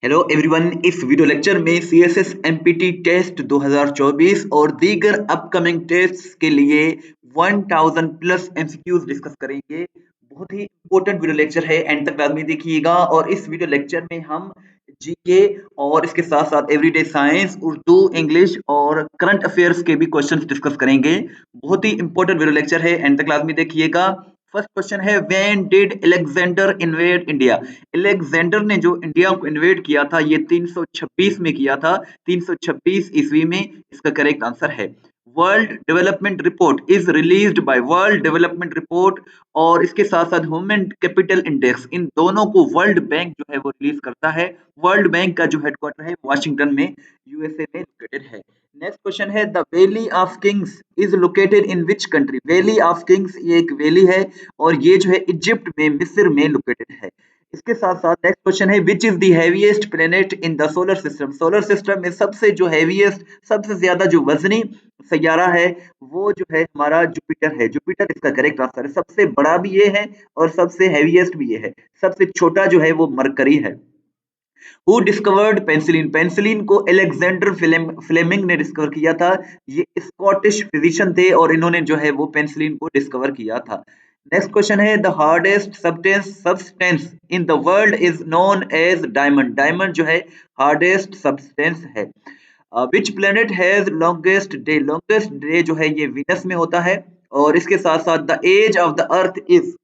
Hello everyone. इस video lecture में CSS empty test 2024 और दीगर अपकमिंग टेस्ट के लिए 1000 प्लस एमसीक्यूज डिस्कस करेंगे। बहुत ही इंपॉर्टेंट वीडियो लेक्चर है, एंड तक बाद में देखिएगा। और इस वीडियो लेक्चर में हम जीके और इसके साथ साथ एवरीडे साइंस, उर्दू, इंग्लिश और करंट अफेयर्स के भी क्वेश्चंस डिस्कस करेंगे। बहुत ही इंपॉर्टेंट वीडियो लेक्चर है, एंड तक बाद में देखिएगा। फर्स्ट क्वेश्चन है, when did Alexander invade India? Alexander ने जो इंडिया को इन्वेड किया था ये 326 में किया था, 326 ईस्वी में। इसका करेक्ट आंसर है world development report is released by world development report और इसके साथ साथ ह्यूमन कैपिटल इंडेक्स, इन दोनों को वर्ल्ड बैंक जो है वो रिलीज करता है। वर्ल्ड बैंक का जो हेडक्वार्टर है वाशिंगटन में, यूएसए में लोकेटेड है। नेक्स्ट क्वेश्चन है, the valley of Kings is located in which country? Valley of Kings ये एक वैली है और ये जो है इजिप्ट में, मिस्र में लोकेटेड है। इसके साथ साथ नेक्स्ट क्वेश्चन है, which is the heaviest planet in the solar system? Solar system में सबसे जो हेवीएस्ट, सबसे ज्यादा जो वजनी सैयारा है वो जो है हमारा जुपिटर है। जुपिटर इसका करेक्ट आंसर है। सबसे बड़ा भी ये है और सबसे हेवीएस्ट भी ये है। सबसे छोटा जो है वो मरकरी है। Who discovered penicillin? पेंसिलिन को अलेक्जेंडर फ्लेमिंग ने डिस्कवर किया था। ये स्कॉटिश फिजिशियन थे और इन्होंने जो है वो पेंसिलिन को डिस्कवर किया था। नेक्स्ट क्वेश्चन है, the hardest substance in the world is known as diamond? Diamond जो है हार्डेस्ट सब्सटेंस है। Which planet has longest day? Longest day जो है ये वीनस में होता है। और इसके साथ साथ the age of the earth is,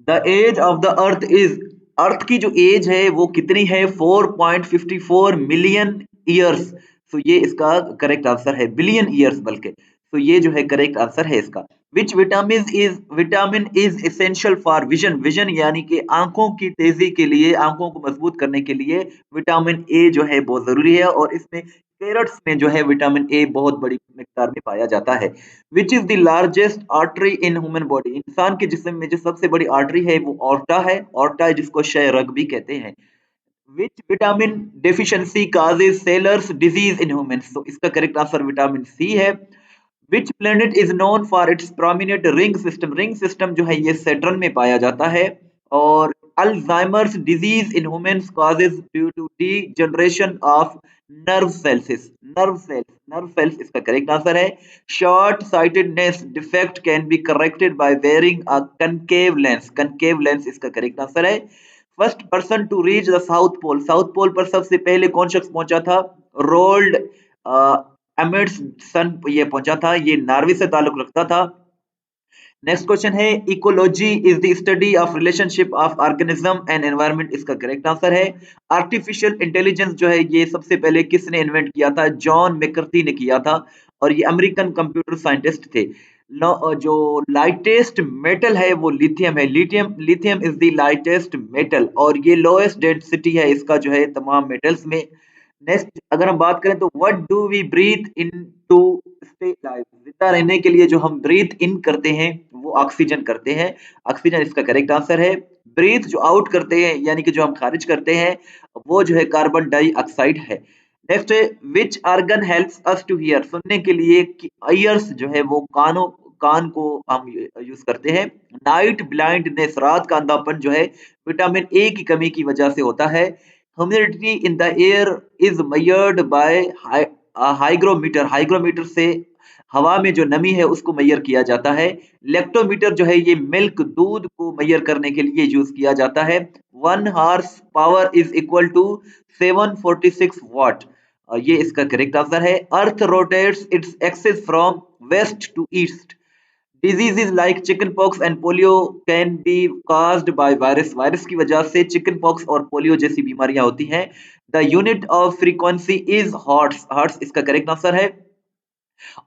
the age of the earth is, earth की जो एज है वो कितनी है? 4.54 मिलियन ईयर्स। तो ये इसका करेक्ट आंसर है, बिलियन ईयर्स बल्कि। तो ये जो है करेक्ट आंसर है इसका। Which vitamin is essential for vision? Vision यानी कि आंखों की तेजी के लिए, आंखों को मजबूत करने के लिए विटामिन ए जो है बहुत जरूरी है और इसमें कैरेट्स में जो है विटामिन ए बहुत बड़ी मिकदार में पाया जाता है। Which is the largest artery in human body? इंसान के जिस्म में जो सबसे बड़ी आर्टरी है वो ऑर्टा है। ऑर्टा है जिसको क्षय रग भी कहते हैं। Which vitamin deficiency causes sailor's disease in humans? तो इसका करेक्ट आंसर विटामिन सी है। Which planet is known for its prominent ring system? Ring system जो है ये सैटर्न में पाया जाता है। और Alzheimer's disease in humans causes due to degeneration of nerve cells. Nerve cells इसका करेक्ट आंसर है। Short sightedness defect can be corrected by wearing a concave lens. Concave lens इसका करेक्ट आंसर है। First person to reach the South Pole? South Pole पर सबसे पहले कौन शख्स पहुंचा था? रोल्ड एमर्सन ये पहुंचा था। ये नॉर्वे से ताल्लुक रखता था। नेक्स्ट क्वेश्चन है, ecology is the study of relationship of organism and environment? इसका करेक्ट आंसर है। आर्टिफिशियल इंटेलिजेंस जो है ये सबसे पहले किसने इन्वेंट किया था? जॉन मैकर्थी ने किया था और ये अमेरिकन कंप्यूटर साइंटिस्ट थे। जो लाइटेस्ट मेटल है वो लिथियम है। Lithium is the lightest metal और ये लोएस्ट डेंसिटी है इसका जो है तमाम मेटल्स में। नेक्स्ट अगर हम बात करें तो what do we breathe in to stay live? जिंदा रहने के लिए जो हम ब्रीथ इन करते हैं वो ऑक्सीजन करते हैं। ऑक्सीजन इसका करेक्ट आंसर है। ब्रीथ जो आउट करते हैं यानी कि जो हम खारिज करते हैं वो जो है कार्बन डाइऑक्साइड है। नेक्स्ट है, which organ helps us to hear? सुनने के लिए ईयर्स जो है वो कान को हम यूज करते हैं। नाइट ब्लाइंडनेस, रात का अंधापन जो है विटामिन ए की कमी की वजह से होता है। Humidity in the air is measured by hygrometer. Hygrometer से हवा में जो नमी है उसको मेजर किया जाता है। लेक्टोमीटर जो है ये मिल्क, दूध को मेजर करने के लिए यूज किया जाता है। 1 horse power is equal to 746 watt. ये इसका करेक्ट आंसर है। Earth rotates its axis from west to east. Diseases like chicken pox and polio can be caused by virus. Virus की वजह से चिकन पॉक्स और पोलियो जैसी बीमारियां होती हैं। The unit of frequency is hertz. Hertz इसका करेक्ट आंसर है।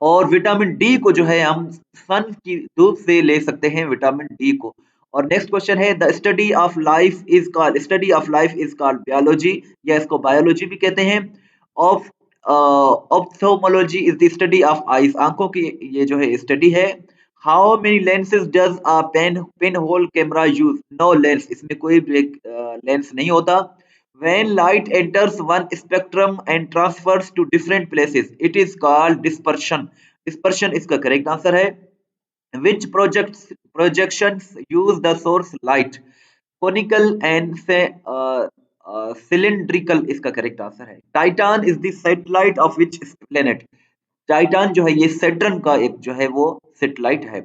और विटामिन डी को जो है हम सन की धूप से ले सकते हैं, विटामिन डी को। और नेक्स्ट क्वेश्चन है, the study of life is called, study of life is called biology या इसको बायोलॉजी भी कहते हैं। Of ophthalmology is the study of eyes, आंखों की ये जो है स्टडी है। How many lenses does a pin hole camera use? No lens, इसमें कोई लेंस नहीं होता। When light enters one spectrum and transfers to different places, it is called dispersion. Dispersion इसका correct answer है। Which projections use the source light? Conical and cylindrical इसका correct answer है। Titan is the satellite of which planet? Titan जो है ये Saturn का एक जो है वो सैटेलाइट है।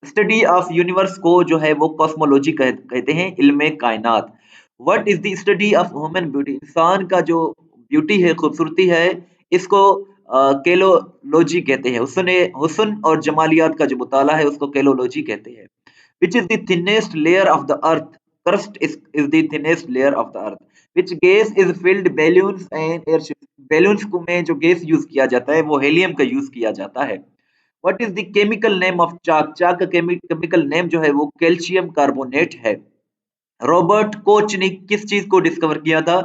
स्टडी ऑफ यूनिवर्स को जो है वो कॉस्मोलॉजी कहते हैं, इल्म कायनात। What is the study of human beauty? इंसान का जो ब्यूटी है, खूबसूरती है, इसको केलोलॉजी कहते हैं। हुस्न और जमालियात का जो मुताला है उसको केलोलॉजी कहते हैं। Which is the thinnest layer of the earth? Crust is the thinnest layer of the earth. Which gas is filled balloons and airships? Balloons को में जो गैस यूज किया जाता है वो हेलियम का यूज किया जाता है। What is the chemical name of chalk? Chalk का केमिकल नेम जो है वो कैल्शियम कार्बोनेट है। रॉबर्ट कोच ने किस चीज को डिस्कवर किया था?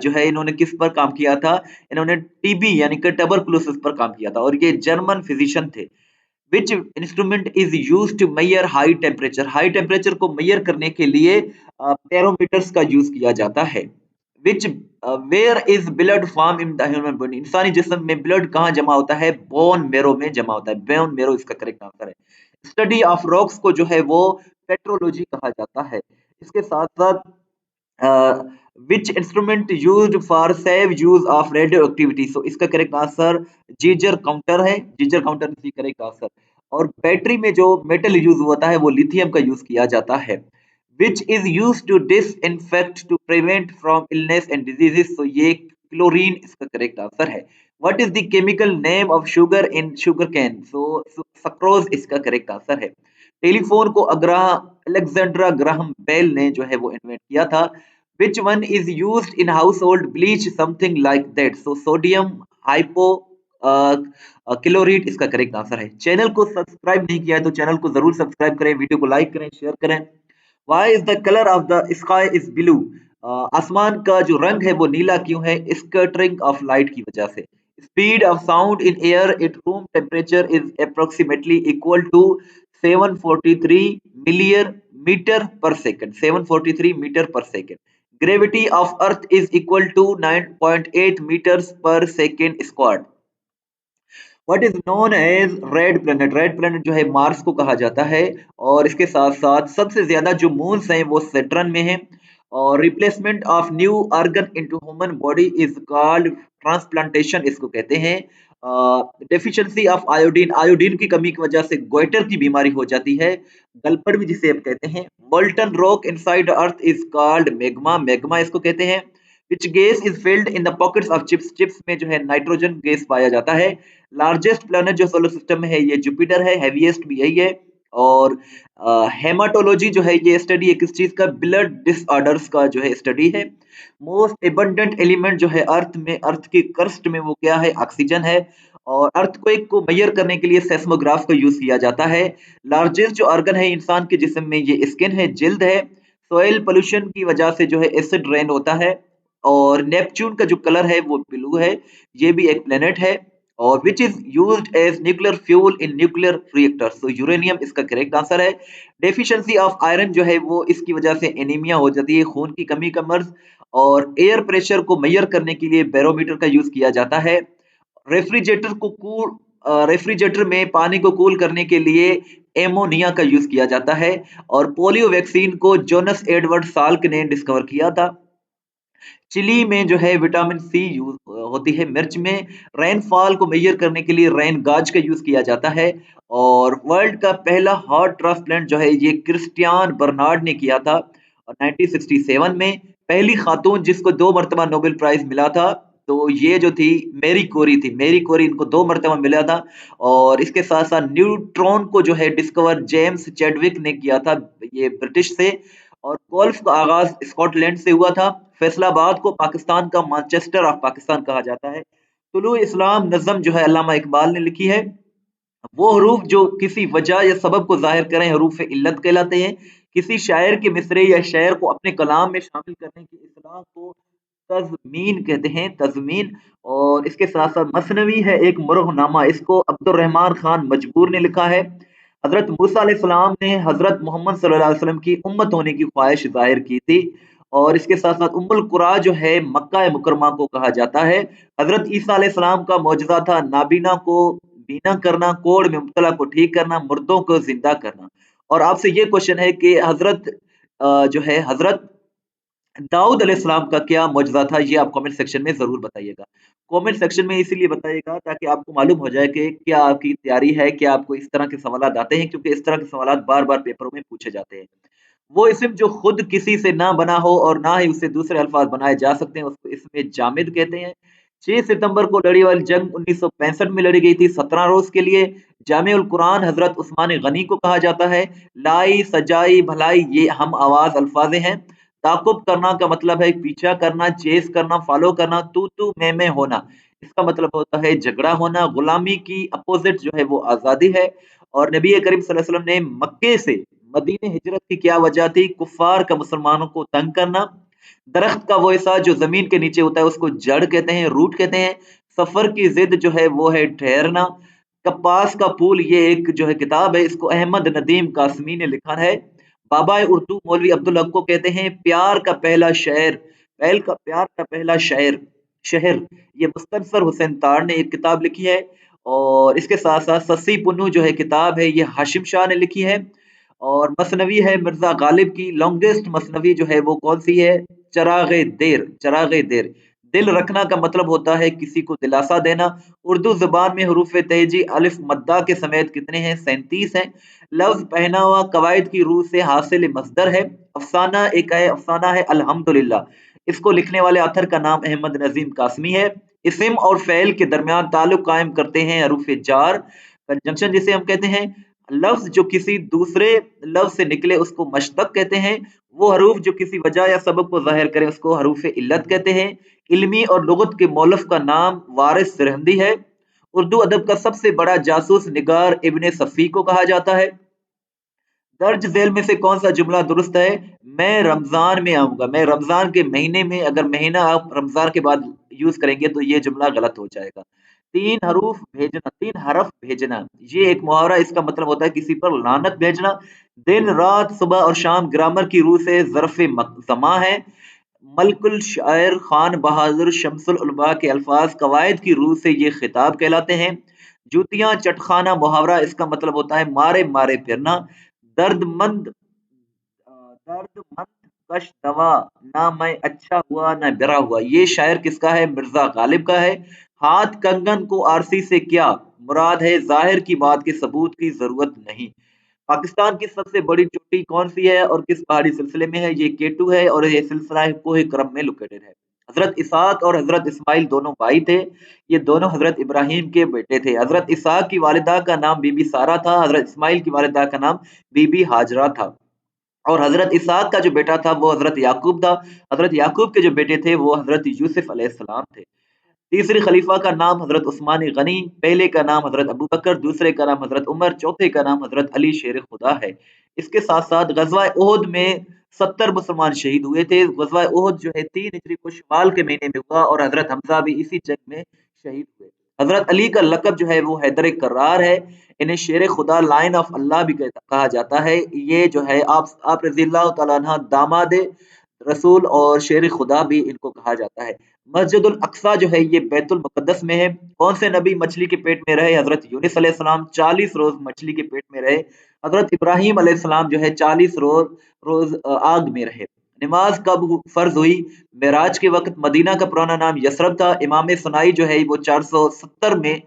जो है इन्होंने किस पर काम किया था? इन्होंने टीबी यानी कि ट्यूबरकुलोसिस पर काम किया था और ये जर्मन फिजिशियन थे। Which instrument is use to measure high temperature? High temperature को मेजर करने के लिए बैरोमीटर्स का यूज किया जाता है। Which where is blood form in the human body? इंसानी जिस्म में ब्लड कहाँ जमा होता है? बोन मेरो में जमा होता है। बोन मेरो इसका करेक्ट आंसर है। स्टडी ऑफ रॉक्स को जो है वो पेट्रोलॉजी कहा जाता है। इसके साथ साथ which instrument used for save use of radioactivity? So इसका करेक्ट आंसर जीजर काउंटर है। Geiger counter is correct answer. और बैटरी में जो मेटल यूज होता है वो लिथियम का यूज किया जाता है। Which is use to disinfect to prevent from illness and diseases? तो ये क्लोरीन इसका करेक्ट आंसर है। What is the chemical name of sugar in sugar cane? So sucrose इसका करेक्ट आंसर है। टेलीफोन को अलेक्जेंड्रा ग्राहम बेल ने जो है वो इन्वेंट किया था। Which one is used in household bleach? Something like that. So sodium hypo क्लोरीट इसका करेक्ट आंसर है। चैनल को सब्सक्राइब नहीं किया है तो चैनल को जरूर सब्सक्राइब करें, वीडियो को लाइक करें, शेयर करें। Why is the color of the sky is blue? आसमान का जो रंग है वो नीला क्यों है? स्कैटरिंग ऑफ लाइट की वजह से। Speed of sound in air at room temperature is approximately equal to 743 million meter per second. 743 meter per second. Gravity of Earth is equal to 9.8 meters per second squared. What is known as red planet? Red planet जो है Mars को कहा जाता है। और इसके साथ साथ सबसे ज्यादा जो मून्स हैं वो सैटर्न में हैं। और replacement of new organ into human body is called transplantation इसको कहते हैं। डेफिशिएंसी ऑफ आयोडीन, आयोडीन की कमी की वजह से गोइटर की बीमारी हो जाती है, गलपड़ भी जिसे आप कहते हैं। Molten rock inside earth is called magma, magma इसको कहते हैं। Which gas is filled in the pockets of chips? Chips में जो है नाइट्रोजन गैस पाया जाता है। लार्जेस्ट प्लैनेट जो सोलर सिस्टम में है ये जुपिटर है, हेवीएस्ट भी यही है। और हेमाटोलॉजी जो है ये स्टडी है किस चीज का? ब्लड डिसऑर्डर्स का जो है स्टडी है। मोस्ट एबंडेंट एलिमेंट जो है अर्थ में, अर्थ की क्रस्ट में, वो क्या है? ऑक्सीजन है। और अर्थक्वेक को मेजर करने के लिए सेस्मोग्राफ का यूज किया जाता है। लार्जेस्ट जो ऑर्गन है इंसान के जिस्म में ये स्किन है, जिल्द है। सॉइल पोल्यूशन की वजह से जो है एसिड रेन होता है। और नेपच्यून का जो कलर है वो ब्लू है, ये भी एक प्लेनेट है। और which is used as nuclear fuel in nuclear reactors? तो यूरेनियम इसका करेक्ट आंसर है। डेफिशिएंसी ऑफ आयरन जो है वो इसकी वजह से एनीमिया हो जाती है, खून की कमी का मर्ज। और एयर प्रेशर को मेजर करने के लिए बैरोमीटर का यूज किया जाता है। रेफ्रिजरेटर में पानी को कूल करने के लिए एमोनिया का यूज किया जाता है। और पोलियो वैक्सीन को जोनस एडवर्ड साल्क ने डिस्कवर किया था। चिली में जो है विटामिन सी यूज होती है मिर्च में। रेनफॉल को मेजर करने के लिए रेन गाज का यूज किया जाता है। और वर्ल्ड का पहला हार्ट ट्रांसप्लांट जो है ये क्रिस्टियान बर्नार्ड ने किया था 1967 में। पहली खातून जिसको 2 मरतबा नोबेल प्राइज मिला था तो ये जो थी मेरी कोरी थी। मेरी कोरी इनको 2 मरतबा मिला था। और इसके साथ साथ न्यूट्रॉन को जो है डिस्कवर जेम्स चैडविक ने किया था, ये ब्रिटिश से। और गोल्फ का आगाज स्कॉटलैंड से हुआ था। फैसलाबाद को पाकिस्तान का मैनचेस्टर ऑफ पाकिस्तान कहा जाता है। तुलु इस्लाम नज़म जो है अल्लामा इकबाल ने लिखी है। वो हरूफ जो किसी वजह या सबब को जाहिर करें हरूफ इल्लत कहलाते हैं। किसी शायर के मिसरे या शेर को अपने कलाम में शामिल करने की इस्लाह को तज़मीन कहते हैं, तज़मीन। और इसके साथ साथ मसनवी है एक मुरहनामा, इसको अब्दुर्रहमान खान मजबूर ने लिखा है। हजरत मूसा अलैहिस्सलाम ने हजरत मोहम्मद सल्लल्लाहु अलैहि वसल्लम की उम्मत होने की ख्वाहिश जाहिर की थी। और इसके साथ साथ उम्मुल कुरा जो है मक्का मुकरमा को कहा जाता है। हजरत ईसा अलैहिस्सलाम का मौजज़ा था नाबीना को बीना करना, कोढ़ में मुब्तला को ठीक करना, मुर्दों को जिंदा करना। और आपसे ये क्वेश्चन है कि हजरत जो है हजरत दाऊद अलैहिस्सलाम का क्या मौजज़ा था, ये आप कमेंट सेक्शन में ज़रूर बताइएगा। कमेंट सेक्शन में इसीलिए बताइएगा ताकि आपको मालूम हो जाए कि क्या आपकी तैयारी है, क्या आपको इस तरह के सवालात आते हैं, क्योंकि इस तरह के सवालात बार-बार पेपरों में पूछे जाते हैं। वो इस्म जो खुद किसी से ना बना हो और ना ही उससे दूसरे अल्फाज बनाए जा सकते हैं, उसको इसमें जामिद कहते हैं। 6 सितंबर को लड़ी वाली जंग 1965 में लड़ी गई थी 17 रोज के लिए। जामिउल कुरान हजरत उस्मान गनी को कहा जाता है। लाई सजाई भलाई ये हम आवाज अल्फाजे हैं। ताकुब करना का मतलब है पीछा करना, चेस करना, फॉलो करना। तू मैं होना, इसका मतलब होता है झगड़ा होना। गुलामी की अपोजिट जो है वो आजादी है। और नबी करीम सल्लल्लाहु अलैहि वसल्लम ने मक्के से मदीने हिजरत की क्या वजह थी? कुफ़ार का मुसलमानों को तंग करना। दरख्त का वो हिस्सा जो ज़मीन के नीचे होता है उसको जड़ कहते हैं, रूट कहते हैं। सफ़र की ज़िद जो है वो है ठहरना। कपास का फूल ये एक जो है किताब है, इसको अहमद नदीम कासमी ने लिखा है। बाबा उर्दू मौलवी अब्दुल हक को कहते हैं प्यार का पहला शेर, प्यार का पहला शायर शहर। ये मुस्तनसर हुसैन तार ने एक किताब लिखी है। और इसके साथ-साथ सस्सी पुन्नू जो है किताब है, ये हाशिम शाह ने लिखी है। और मसनवी है मिर्ज़ा गालिब की। लॉन्गेस्ट मसनवी जो है वो कौन-सी है? चराग़ देर, चराग़ देर। दिल रखना का मतलब होता है किसी को दिलासा देना। उर्दू ज़ुबान में हुरूफ़ तेजी अलिफ मद्दा के समेत कितने हैं? 37 हैं। लफ्ज़ पहना हुआ कवायद की रूह से हासिल मस्दर है। अफ़साना एक है, अफ़साना है अल्हम्दुलिल्लाह। इसको लिखने वाले ऑथर का नाम अहमद नज़ीम कासमी है। इस्म और फ़ेल के दरमियान ताल्लुक कायम करते हैं हरूफ़ जार, कंजंक्शन जिसे हम कहते हैं। लफ्ज़ जो किसी दूसरे लफ्ज़ से निकले उसको मश्तक कहते हैं। वो हरूफ जो किसी वजह या सबब को ज़ाहिर करें उसको हरूफ़ इल्लत कहते हैं। इल्मी और लुगत के मौलफ़ का नाम वारिस सिरहिंदी है। उर्दू अदब का सबसे बड़ा जासूस निगार इब्न सफ़ी को कहा जाता है। दर्ज ज़ैल में से कौन सा जुमला दुरुस्त है? मैं रमज़ान में आऊँगा। मैं रमज़ान के महीने में, अगर महीना आप रमज़ान के बाद यूज़ करेंगे तो ये जुमला गलत हो जाएगा। 3 हरूफ भेजना, 3 हरफ भेजना, ये एक मुहावरा, इसका मतलब होता है किसी पर लानत भेजना। दिन, रात, सुबह और शाम ग्रामर की रूह से ज़र्फ़ ज़मा है। मलकुल शायर खान बहादुर शमसुल उलमा के अल्फाज कवायद की रूह से ये खिताब कहलाते हैं। जूतियाँ चटखाना मुहावरा, इसका मतलब होता है मारे मारे फिरना। दर्दमंद दर्दमंद कश दवा, ना मैं अच्छा हुआ ना डरा हुआ, ये शायर किसका है? मिर्जा गालिब का है। हाथ कंगन को आरसी से क्या मुराद है? जाहिर की बात के सबूत की जरूरत नहीं। पाकिस्तान की सबसे बड़ी चोटी कौन सी है और किस पहाड़ी सिलसिले में है? ये केटू है और ये सिलसिला कोह करम में लोकेटेड है। हजरत इसहाक और हजरत इस्माइल दोनों भाई थे। ये दोनों हजरत इब्राहिम के बेटे थे। हजरत इसहाक की वालिदा का नाम बीबी सारा था। हजरत इस्माइल की वालिदा का नाम बीबी हाजरा था। और हजरत इसहाक का जो बेटा था वो हजरत याकूब था। हजरत याकूब के जो बेटे थे वो हजरत यूसुफ अलैहिस्सलाम थे। तीसरे खलीफा का नाम हजरत उस्मान गनी, पहले का नाम हजरत अबू बकर, दूसरे का नाम हजरत उमर, चौथे का नाम हजरत अली शेर खुदा है। इसके साथ साथ गजवा ओहद में 70 मुसलमान शहीद हुए थे। गजवा ओहद जो है 3 हिजरी को शवाल के महीने में हुआ और हजरत हमजा भी इसी जंग में शहीद हुए। हजरत अली का लकब जो है वो हैदर करार है। इन्हें शेर खुदा, लाइन ऑफ अल्लाह भी कहा जाता है। ये जो है आप रजी अल्लाह तआला अन्हा दामाद रसूल और शेर खुदा भी इनको कहा जाता है। मस्जिदुल अक्सा जो है ये बैतुल मुकद्दस में है। कौन से नबी मछली के पेट में रहे? हजरत यूनुस अलैहिस्सलाम 40 रोज मछली के पेट में रहे। हजरत इब्राहिम अलैहिस्सलाम जो है 40 रोज रोज आग में रहे। नमाज कब फर्ज हुई? मेराज के वक्त। मदीना का पुराना नाम यसरब था। इमाम सुनाई जो है वो 470 में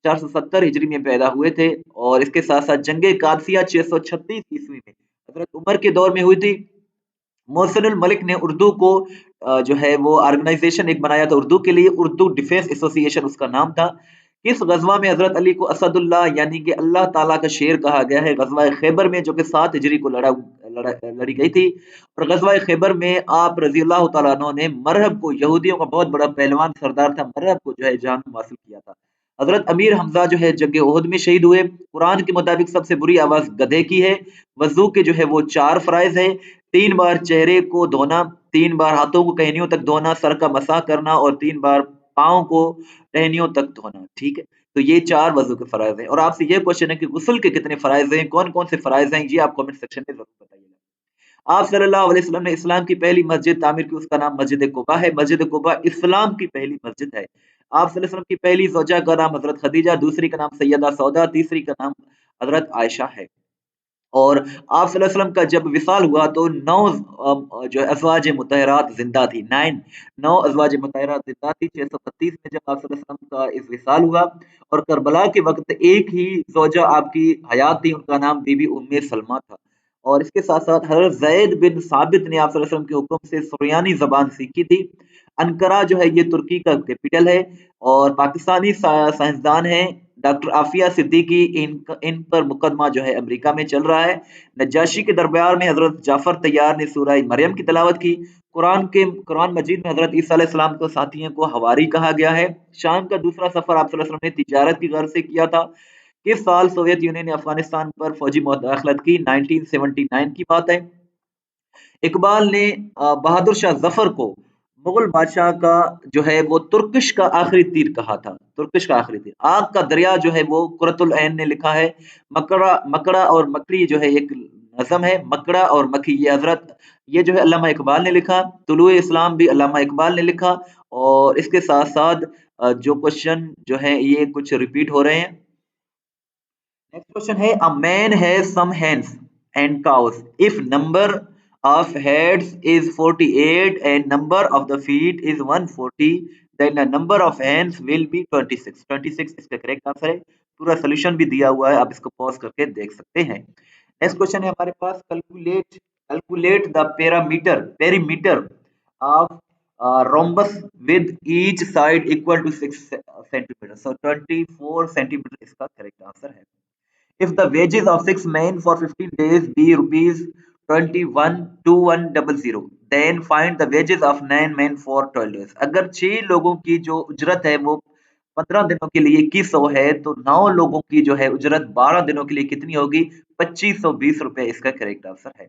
470 हिजरी में पैदा हुए थे। और इसके साथ साथ जंगे कादसिया 636 ईस्वी में हजरत उमर के दौर में हुई थी। मोहसिनुल मलिक ने उर्दू को जो है वो ऑर्गेनाइजेशन एक बनाया था उर्दू के लिए, उर्दू डिफेंस एसोसिएशन उसका नाम था। किस गजवा में हजरत अली को असदुल्लाह यानी कि अल्लाह ताला का शेर कहा गया है? गजवा खैबर में, जो कि 7 हिजरी को लड़ी गई थी। और गजवा खैबर में आप रजी अल्लाह तआला अन्हु ने मरहब को, यहूदियों का बहुत बड़ा पहलवान सरदार था, मरहब को जो है जान हासिल किया था। हजरत अमीर हमजा जो है जंग ओहद में शहीद हुए। कुरान के मुताबिक सबसे बुरी आवाज गधे की है। वजू के जो है वो 4 फराइज है। 3 बार चेहरे को धोना, 3 बार हाथों को कहनियों तक धोना, सर का मसाह करना और 3 बार पाँव को टहनियों तक धोना। ठीक है, तो ये 4 वजू के फराइज हैं। और आपसे ये क्वेश्चन है कि गुस्ल के कितने फराइज हैं, कौन कौन से फराइज हैं, ये आप कमेंट सेक्शन में जरूर बताइएगा। आप सल्लल्लाहु अलैहि वसल्लम ने इस्लाम की पहली मस्जिद तामीर की, उसका नाम मस्जिद कुबा है। मस्जिद कुबा इस्लाम की पहली मस्जिद है। आप सल्लल्लाहु अलैहि वसल्लम की पहली ज़ौजा का नाम हजरत खदीजा, दूसरी का नाम सैयदा सौदा, तीसरी का नाम हजरत आयशा है। और आप सल्लल्लाहु अलैहि वसल्लम का जब विसाल हुआ तो 9 जो अज़वाज मुतहरात जिंदा थी। 9 अज़वाज मुतहरात जिंदा थी 632 में जब आप सल्लल्लाहु अलैहि वसल्लम का इस विसाल हुआ। और करबला के वक्त एक ही ज़ौजा आपकी हयात थी, उनका नाम बीबी उम्मे सलमा था। और इसके साथ-साथ हज़रत ज़ैद बिन साबित ने आप सल्लल्लाहु अलैहि वसल्लम के हुक्म से सुरयानी ज़बान सीखी थी। अनकरा जो है ये तुर्की का कैपिटल है। और पाकिस्तानी साइंसदान हैं डॉक्टर आफिया सिद्दीकी, इन पर मुकदमा जो है अमेरिका में चल रहा है। नज्जाशी के दरबार में हजरत जाफर तैयार ने सूरह मरियम की तिलावत की। कुरान मजीद में हजरत ईसा अलैहिस्सलाम को साथियों को हवारी कहा गया है। शाम का दूसरा सफर आप सल्लल्लाहु अलैहि वसल्लम ने तिजारत की गर्ज से किया था। किस साल सोवियत यूनियन ने अफगानिस्तान पर फौजी मुदाखलत की? 1979 की बात है। इकबाल ने बहादुर शाह जफर को मुगल बादशाह का जो है वो तुर्किश का आखिरी तीर कहा था। तुर्किश का आखिरी तीर। आग का दरिया जो है वो कुरतुल ऐन ने लिखा है। मकड़ा मकड़ा और मकड़ी जो है एक नज़म है। मकड़ा और मक्खी ये जो है अल्लामा इकबाल ने लिखा। तुलुए इस्लाम भी अल्लामा इकबाल ने लिखा। और इसके साथ साथ जो क्वेश्चन जो है ये कुछ रिपीट हो रहे हैं। नेक्स्ट क्वेश्चन है a man has some hens and cows if number of heads is 48 and number of the feet is 140 then the number of hands will be 26। 26 इसका करेक्ट आंसर है। पूरा सोल्यूशन भी दिया हुआ है, आप इसको पॉज करके देख सकते हैं। नेक्स्ट क्वेश्चन है हमारे पास calculate the perimeter of rhombus with each side equal to 6 centimeter so 24 centimeter इसका करेक्ट आंसर है। If the wages of 6 men for 15 days be rupees 21,2100, then find the wages of 9 men for 12 days। अगर 6 लोगों की जो उजरत है वो 15 दिनों के लिए 2100 है तो 9 लोगों की जो है उजरत 12 दिनों के लिए कितनी होगी? 2520 रुपए इसका करेक्ट आंसर है।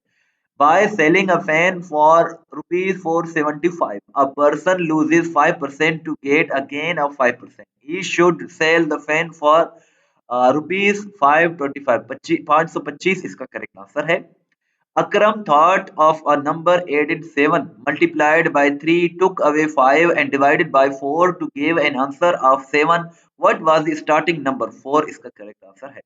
By selling a fan for rupees 475, a person loses 5% to get a gain of 5%। He should sell the fan for rupees 525। 525 इसका करेक्ट आंसर है। Akram thought of a number added 7 multiplied by 3 took away 5 and divided by 4 to give an answer of 7। What was the starting number? 4 इसका correct answer है।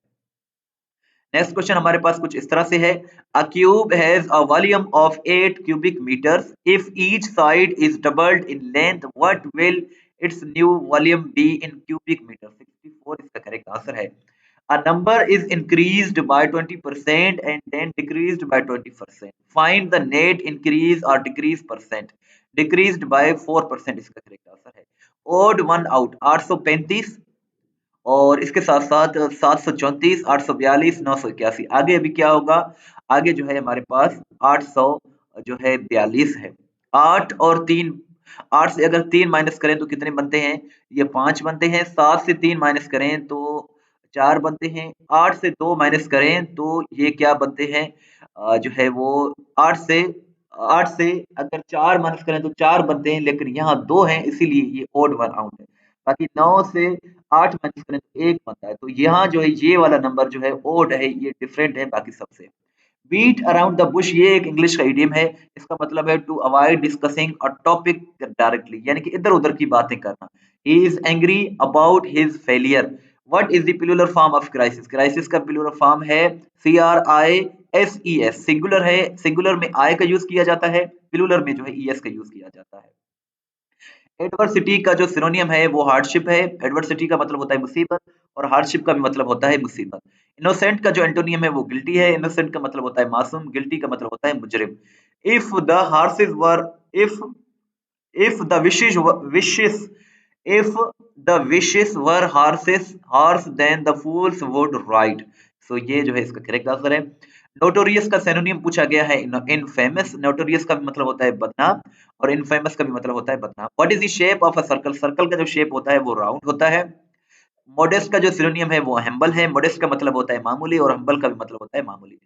Next question हमारे पास कुछ इस तरह से है। A cube has a volume of 8 cubic metres if each side is doubled in length what will its new volume be in cubic metre? 64 इसका करेक्ट आंसर है। A number is increased by 20% and then decreased by 20%। Find the net increase और decrease percent. Decreased by 4% इसका correct answer है। Odd one out 835 और इसके साथ साथ 734 842 981। आगे अभी क्या होगा? आगे जो है हमारे पास 800 जो है 42 है। 8 और 3, 8 से अगर 3 माइनस करें तो कितने बनते हैं? ये 5 बनते हैं। 7 से 3 माइनस करें तो 4 बनते हैं। 8 से 2 माइनस करें तो ये क्या बनते हैं? जो है वो 8 से 8 से अगर 4 माइनस करें तो 4 बनते हैं, लेकिन यहाँ 2 हैं इसीलिए ये ओड वन आउट है। बाकी 9 से 8 माइनस करें तो 1 बनता है। तो यहाँ जो है ये वाला नंबर जो है ओड है, ये डिफरेंट है बाकी सबसे। बीट अराउंड द बुश ये एक इंग्लिश का इडियम है। इसका मतलब है to avoid discussing a topic directly, यानी कि इधर-उधर की बातें करना। He is angry about his failure. What is the plural form of crisis? Crisis का प्लूरल फॉर्म है CRISES। सिंगुलर है, सिंगुलर में आई का यूज किया जाता है, प्लूरल में जो है ES का यूज किया जाता है। एडवर्सिटी का जो सिनोनियम है वो हार्डशिप है। एडवर्सिटी का मतलब होता है मुसीबत और हार्डशिप का भी मतलब होता है मुसीबत। इनोसेंट का जो एंटोनियम है वो गिल्टी है। इनोसेंट का मतलब होता है मासूम, गिल्टी का मतलब होता है मुजरिम। If the horses were if if the wishes if the wishes were horse then the fools would ride। सो ये जो है इसका करेक्ट आंसर है। नोटोरियस का सिनोनियम पूछा गया है इनफेमस। नोटोरियस का भी मतलब होता है बदनाम और इनफेमस का भी मतलब होता है बदनाम। What is the shape of a circle? Circle का जो शेप होता है वो राउंड होता है। मॉडेस्ट का जो सिनोनियम है वो हम्बल है। मॉडेस्ट का मतलब होता है मामूली और हम्बल का भी मतलब होता है मामूली।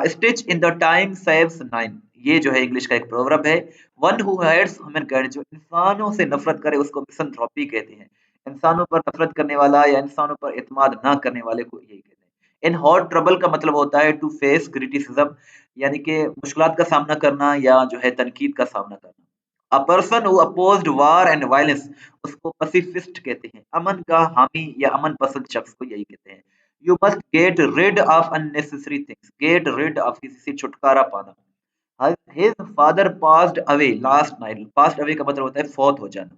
Stitch in the time saves nine ये जो है इंग्लिश का एक प्रोवर्ब है। वन हु हेट्स ह्यूमनकाइंड जो इंसानों से नफरत करे उसको मिसंथ्रोपी कहते हैं। इंसानों पर नफरत करने वाला या इंसानों पर एतमाद ना करने वाले को यही कहते हैं। इन हॉट ट्रबल का मतलब होता है टू फेस क्रिटिसिज्म, यानी कि मुश्किलात का सामना करना या जो है तनकीद का सामना करना। अ person who opposed war and violence उसको पैसिफिस्ट कहते हैं। अमन का हामी या अमन पसंद शख्स को यही कहते हैं। You must get rid of unnecessary things, get rid of किसी से छुटकारा पाना। His father passed away last night, passed away का मतलब होता है फौत हो जाना।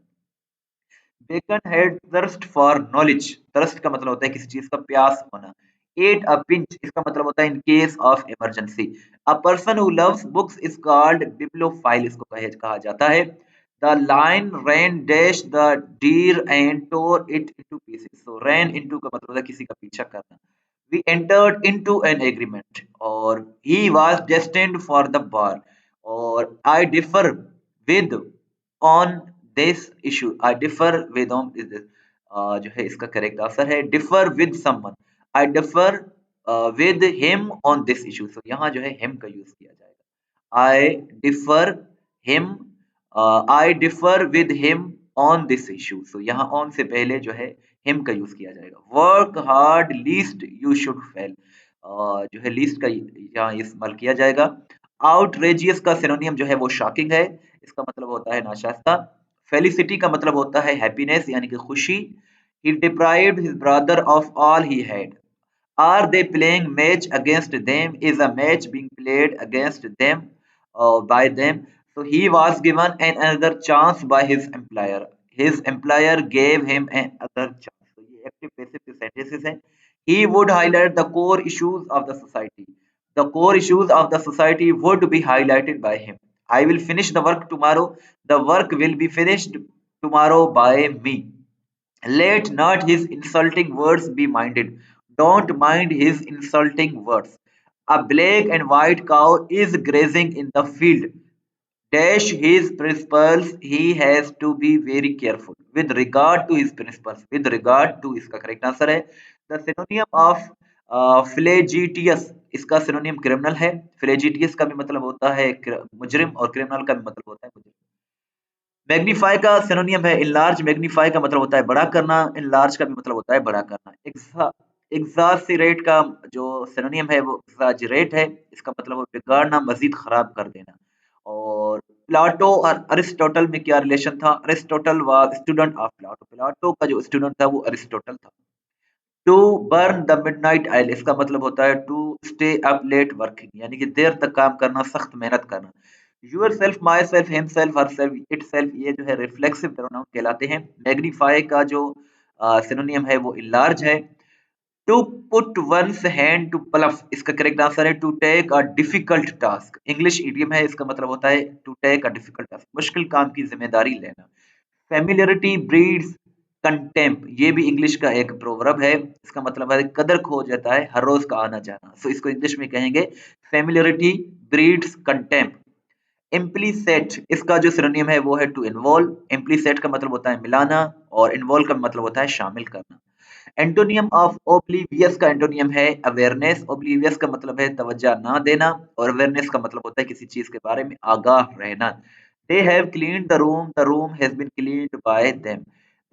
Bacon had thirst for knowledge, thirst का मतलब होता है किसी चीज का प्यास होना। एट अ पिंच, इसका मतलब होता है in case of emergency. A person who loves books is called bibliophile, इसको कहा जाता है। The lion ran dash the deer and tore it into pieces, so ran into का मतलब होता है किसी का पीछा करना। We entered into an agreement, or he was destined for the bar, or I differ with on this issue. I differ with on is this, जो है इसका करेक्ट आंसर है differ with someone. I differ with him on this issue. So यहाँ जो है him का use किया जाएगा। him I differ with him on this issue. So यहाँ on से पहले जो है him का यूज किया जाएगा। work hard least you should fail, जो है least का यहाँ इस्तेमाल किया जाएगा। outrageous का सिनोनियम जो है वो शॉकिंग है, इसका मतलब होता है नाशास्ता। फेलिसिटी का मतलब होता है हैप्पीनेस यानी कि खुशी। he deprived his brother of all he had. Are they playing match against them? Is a match being played against them by them? So he was given another chance by his employer. His employer gave him another chance. So ये active passive sentences हैं। He would highlight the core issues of the society. The core issues of the society would be highlighted by him. I will finish the work tomorrow. The work will be finished tomorrow by me. Let not his insulting words be minded. Don't mind his insulting words. A black and white cow is grazing in the field. Dash his principles, he has to be very careful. With regard to his principles, with regard to इसका correct answer है। The synonym of flagitious, इसका synonym criminal है। flagitious का भी मतलब होता है मुजरिम और criminal का भी मतलब होता है मुजरिम। मैग्नीफाई का सिनोनियम है इनलार्ज, मैग्नीफाई का मतलब होता है बड़ा करना, इनलार्ज का भी मतलब होता है बड़ा करना। एग्जासिरेट का जो सिनोनियम है वो एग्जाजरेट है, इसका मतलब है बिगाड़ना, मजीद खराब कर देना। और प्लाटो और अरिस्टोटल में क्या रिलेशन था? Aristotle was student of Plato, Plato का जो स्टूडेंट था वो अरिस्टोटल था। To burn the midnight oil, इसका मतलब होता है to stay up late working, यानी कि देर तक काम करना, सख्त मेहनत करना। Yourself, myself, himself, herself, itself, ये जो है रिफ्लेक्सिव प्रोनाउन कहलाते हैं। मैग्नीफाई का जो सिनोनियम है वो इलार्ज है। To put one's hand to plough, इसका करेक्ट आंसर है to take a difficult task. English idiom है, इसका मतलब होता है to take a difficult task, मुश्किल काम की जिम्मेदारी लेना। फेमिलियरिटी ब्रीड्स कंटेम्प, ये भी इंग्लिश का एक प्रोवर्ब है, इसका मतलब है कदर खो जाता है हर रोज का आना जाना। सो इसको इंग्लिश में कहेंगे फेमिलियरिटी ब्रीड्स कंटेम्प। इम्प्लीसेट, इसका जो सिनोनिम है वो है टू इन्वॉल्व। इम्प्लीसेट का मतलब होता है मिलाना और इन्वॉल्व का मतलब होता है शामिल करना। एंटोनियम ऑफ ओब्लीवियस का एंटोनियम है अवेयरनेस। ओब्लीवियस का मतलब है तवज्जो ना देना और अवेयरनेस का मतलब होता है किसी चीज के बारे में आगाह रहना। They have cleaned the room has been cleaned by them.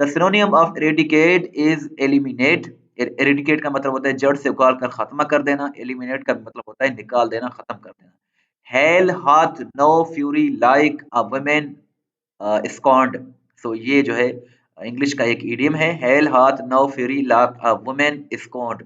The synonym of eradicate is eliminate. Eradicate का मतलब होता है जड़ से उखाड़ कर खत्म कर देना, एलिमिनेट का मतलब होता है निकाल देना, खत्म कर देना। Hell hath no fury like a woman scorned, so ये जो है इंग्लिश का एक इडियम है। Hell hath no fury like a woman scorned,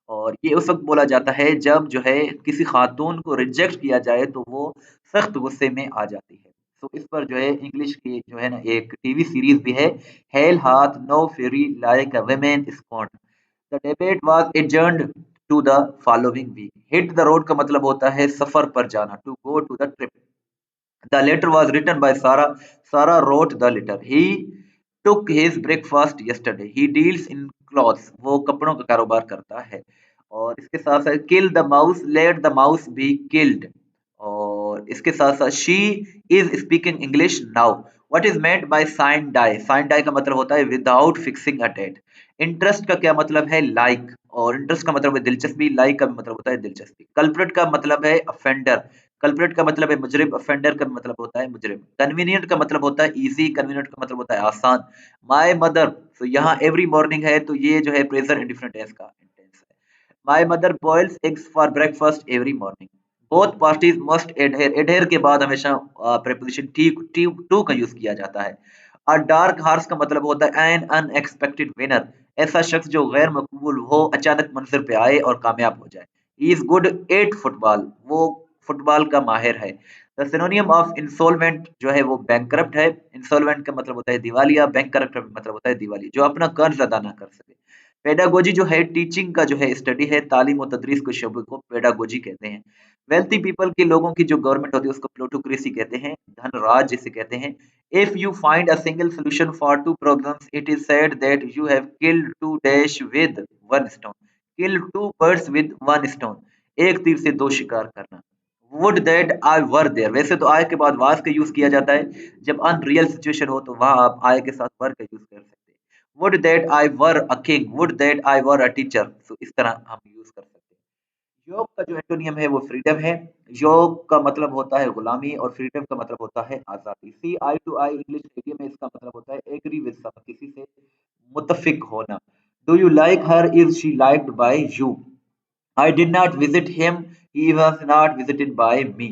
और ये उस वक्त बोला जाता है जब जो है किसी खातून को रिजेक्ट किया जाए तो वो सख्त गुस्से में आ जाती है। तो इस पर जो है इंग्लिश की जो है ना एक टीवी सीरीज भी है, hell hath no fury like a woman scorned. The debate was adjourned to the following week. Hit the road का मतलब होता है सफर पर जाना, to go to the trip. The letter was written by Sarah. Sarah wrote the letter. He took his breakfast yesterday. He deals in clothes. वो कपड़ों का कारोबार करता है। और इसके साथ साथ kill the mouse, let the mouse be killed. और इसके साथ साथ she is speaking English now. What is meant by sign die? Sign die का मतलब होता है without fixing a date. Interest का क्या मतलब है? लाइक, और इंटरेस्ट का मतलब है दिलचस्पी, लाइक का भी मतलब होता है दिलचस्पी। कल्प्रिट का मतलब है अफेंडर, कल्प्रिट का मतलब है मुजरिम, ऑफेंडर का मतलब होता है मुजरिम। कन्वीनियंट का मतलब होता है इजी, कन्वीनियंट का मतलब होता है आसान। माय मदर, तो यहाँ एवरी मॉर्निंग है तो ये जो है प्रेजेंट इंडिफरेंट टेंस का टेंस है। My mother boils eggs for breakfast every morning. Both parties must adhere, adhere के बाद हमेशा प्रीपोजिशन टी टू का यूज किया जाता है। अ डार्क हॉर्स का मतलब होता है एन अनएक्सपेक्टेड विनर, ऐसा शख्स जो गैर मकबूल हो अचानक मंजिल पे आए और कामयाब हो जाए। He is good at football, वो फुटबॉल का माहिर है। द सिनोनियम ऑफ इंसॉल्वेंट जो है वो बैंकरप्ट है। इंसॉल्वेंट का मतलब होता है दिवालिया, बैंकरप्ट का मतलब होता है दिवाली, जो अपना कर्ज अदा ना कर सके। पेडागोजी जो है टीचिंग का जो है स्टडी है, तालीम और तदरीस के शोबे को पेडागोजी कहते हैं। वेल्थी पीपल के लोगों की जो गवर्नमेंट होती है उसको प्लूटोक्रेसी कहते हैं, धनराज जिसे कहते हैं। If you find a single solution for two problems it is said that you have killed two dash with one stone, kill two birds with one stone, एक तीर से दो शिकार करना। Would that I were there, वैसे तो आय के बाद वाज का यूज किया जाता है, जब अनरियल सिचुएशन हो तो वहां आप आय के साथ वर का यूज कर सकते हैं। Would that I were a king, would that I were a teacher, तो इस तरह हम यूज कर सकते हैं। योग का जो एंटोनियम है वो फ्रीडम है। योग का मतलब होता है गुलामी और फ्रीडम का मतलब होता है आजादी। सी आई टू आई इंग्लिश मीडियम में इसका मतलब होता है एग्री विद सम, किसी से मुत्तफिक होना। Do you like her, is she liked by you. I did not visit him, he was not visited by me.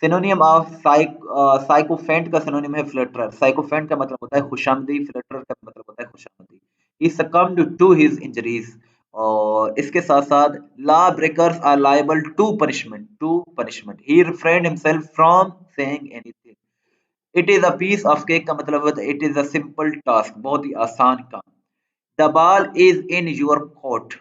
सिनोनियम of sycophant का सिनोनियम है फ्लटरर। साइकोफेंट का मतलब होता है खुशामदी, फ्लटरर का मतलब होता है खुशामदी। He succumbed to his injuries। और इसके साथ साथ law breakers are liable to punishment, to punishment. He refrained himself from saying anything। It is a piece of cake का मतलब होता है it is a simple task, बहुत ही आसान काम। The ball is in your court,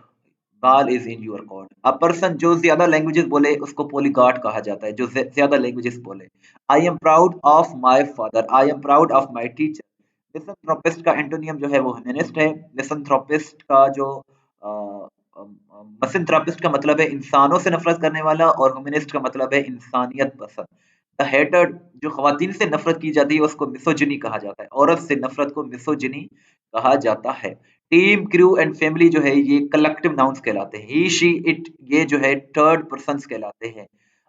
ball is in your court. A person जो ज्यादा लैंग्वेजेस बोले उसको पॉलीगॉट कहा जाता है, जो ज्यादा लैंग्वेजेस बोले। I am proud of my father, I am proud of my teacher. Misanthropist का एंटोनियम जो है वो ह्यूमनिस्ट है। मिसंथ्रोपिस्ट का जो मिसंथ्रोपिस्ट का मतलब है इंसानों से नफरत करने वाला, और ह्यूमनिस्ट का मतलब है इंसानियत पसंद। द हेटेड, जो खवातीन से नफरत की जाती है उसको मिसोजिनी कहा जाता है, औरत से नफरत को मिसोजिनी कहा जाता है। टीम, क्रू एंड फैमिली जो है ये कलेक्टिव नाउन्स कहलाते हैं। ही, शी, इट ये जो है थर्ड पर्सन्स कहलाते हैं,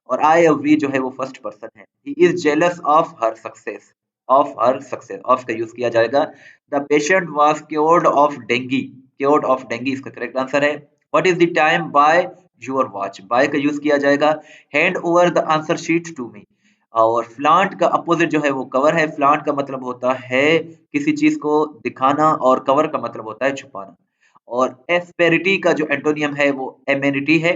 और आई और वी जो है वो फर्स्ट पर्सन है। He is jealous of her success, of her success, of का यूज किया जाएगा। The patient was cured of dengue, cured of dengue इसका करेक्ट आंसर है। What is the time by your watch, by का use किया जाएगा। Hand over the answer sheet to me. और flaunt का अपोजिट जो है वो कवर है। फ्लांट का मतलब होता है किसी चीज को दिखाना, और कवर का मतलब होता है छुपाना। और एस्पेरिटी का जो एंटोनियम है वो एमेनिटी है।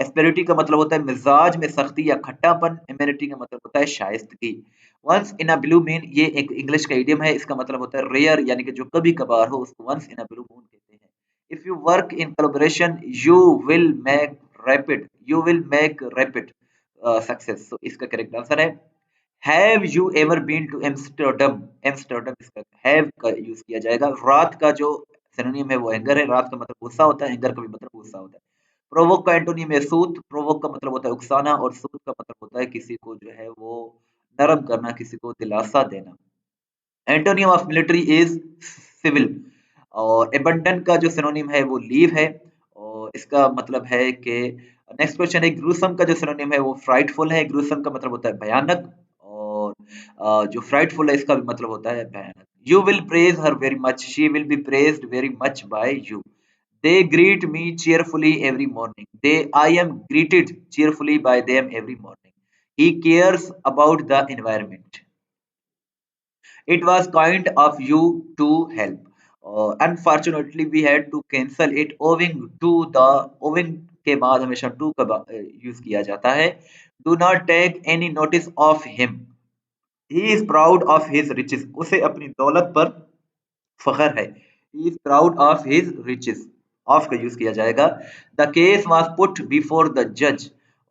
एस्पेरिटी का मतलब होता है मिजाज में सख्ती या खट्टापन। एमेनिटी का मतलब होता है शाइस्तगी। Once in a blue moon ये एक इंग्लिश का इडियम है, इसका मतलब होता है रेयर, यानी कि जो कभी कभार हो उसको once in a blue moon कहते हैं। If you work in collaboration you will make rapid, you will make rapid success, तो इसका करेक्ट आंसर है। Have you ever been to Amsterdam, Amsterdam इसका हैव का यूज किया जाएगा। रात का जो सिनोनियम है वो एंगर है। रात का मतलब गुस्सा होता है, एंगर का भी मतलब गुस्सा होता है। प्रोवोक का एंटोनियम है सूत। प्रोवोक का मतलब होता है उकसाना, और सूत का मतलब होता है किसी को जो है वो नरम करना, किसी को दिलासा देना। Antonym of military is civil. और एबंडन का जो सिनोनिम है वो लीव है, और इसका मतलब है कि नेक्स्ट क्वेश्चन है ग्रूसम का जो सिनोनिम है वो फ्राइटफुल है। ग्रूसम का मतलब होता है भयानक, और जो फ्राइटफुल है इसका भी मतलब होता है भयानक। You will praise her very much, she will be praised very much by you. They greet me cheerfully every morning, they I am greeted cheerfully by them every morning। he cares about the environment। It was kind of you to help। Unfortunately, we had to cancel it owing to the, owing के बाद हमेशा to का use किया जाता है। Do not take any notice of him। He is proud of his riches। उसे अपनी दौलत पर फख्र है। He is proud of his riches। Of का यूज किया जाएगा। The case was put before the judge।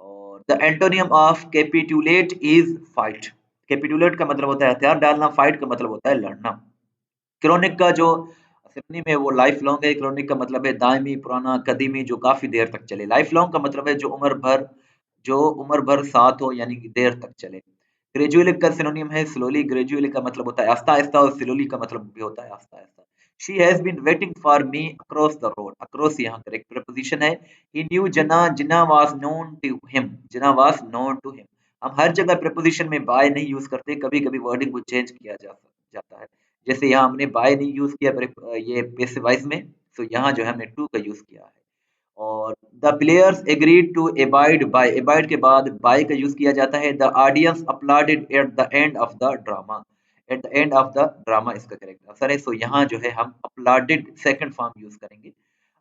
और the antonym of capitulate is fight। Capitulate का मतलब होता है हथियार डालना, फाइट का मतलब होता है लड़ना। क्रोनिक का जो सिनोनिम है वो लाइफ लॉन्ग है। क्रोनिक का मतलब है दायमी, पुराना, कदीमी, जो काफी देर तक चले। लाइफ लॉन्ग का मतलब है जो उम्र भर साथ हो, यानी कि देर तक चले। ग्रेजुअली का सिनोनिम है स्लोली। ग्रेजुअली का मतलब होता है आस्ता आस्ता, और स्लोली का मतलब भी होता है आस्ता आस्ता। She has been waiting for me across the road. Across यहाँ करेक्ट प्रपोजिशन है। He knew Jana, Jana was known to him, Jana was known to him. हम हर जगह प्रपोजिशन में बाय नहीं यूज करते, कभी कभी वर्डिंग को चेंज किया जाता है। जैसे यहाँ हमने बाय नहीं यूज किया ये पैसिव वॉइस में, तो यहाँ जो है हमने टू का यूज किया है। और the players agreed to abide by, abide के बाद बाय का यूज किया जाता है। The audience applauded at the end of the drama. At the end of the drama इसका करेक्ट आंसर है। सो यहाँ जो है हम अपलाडिड सेकंड फॉर्म यूज करेंगे।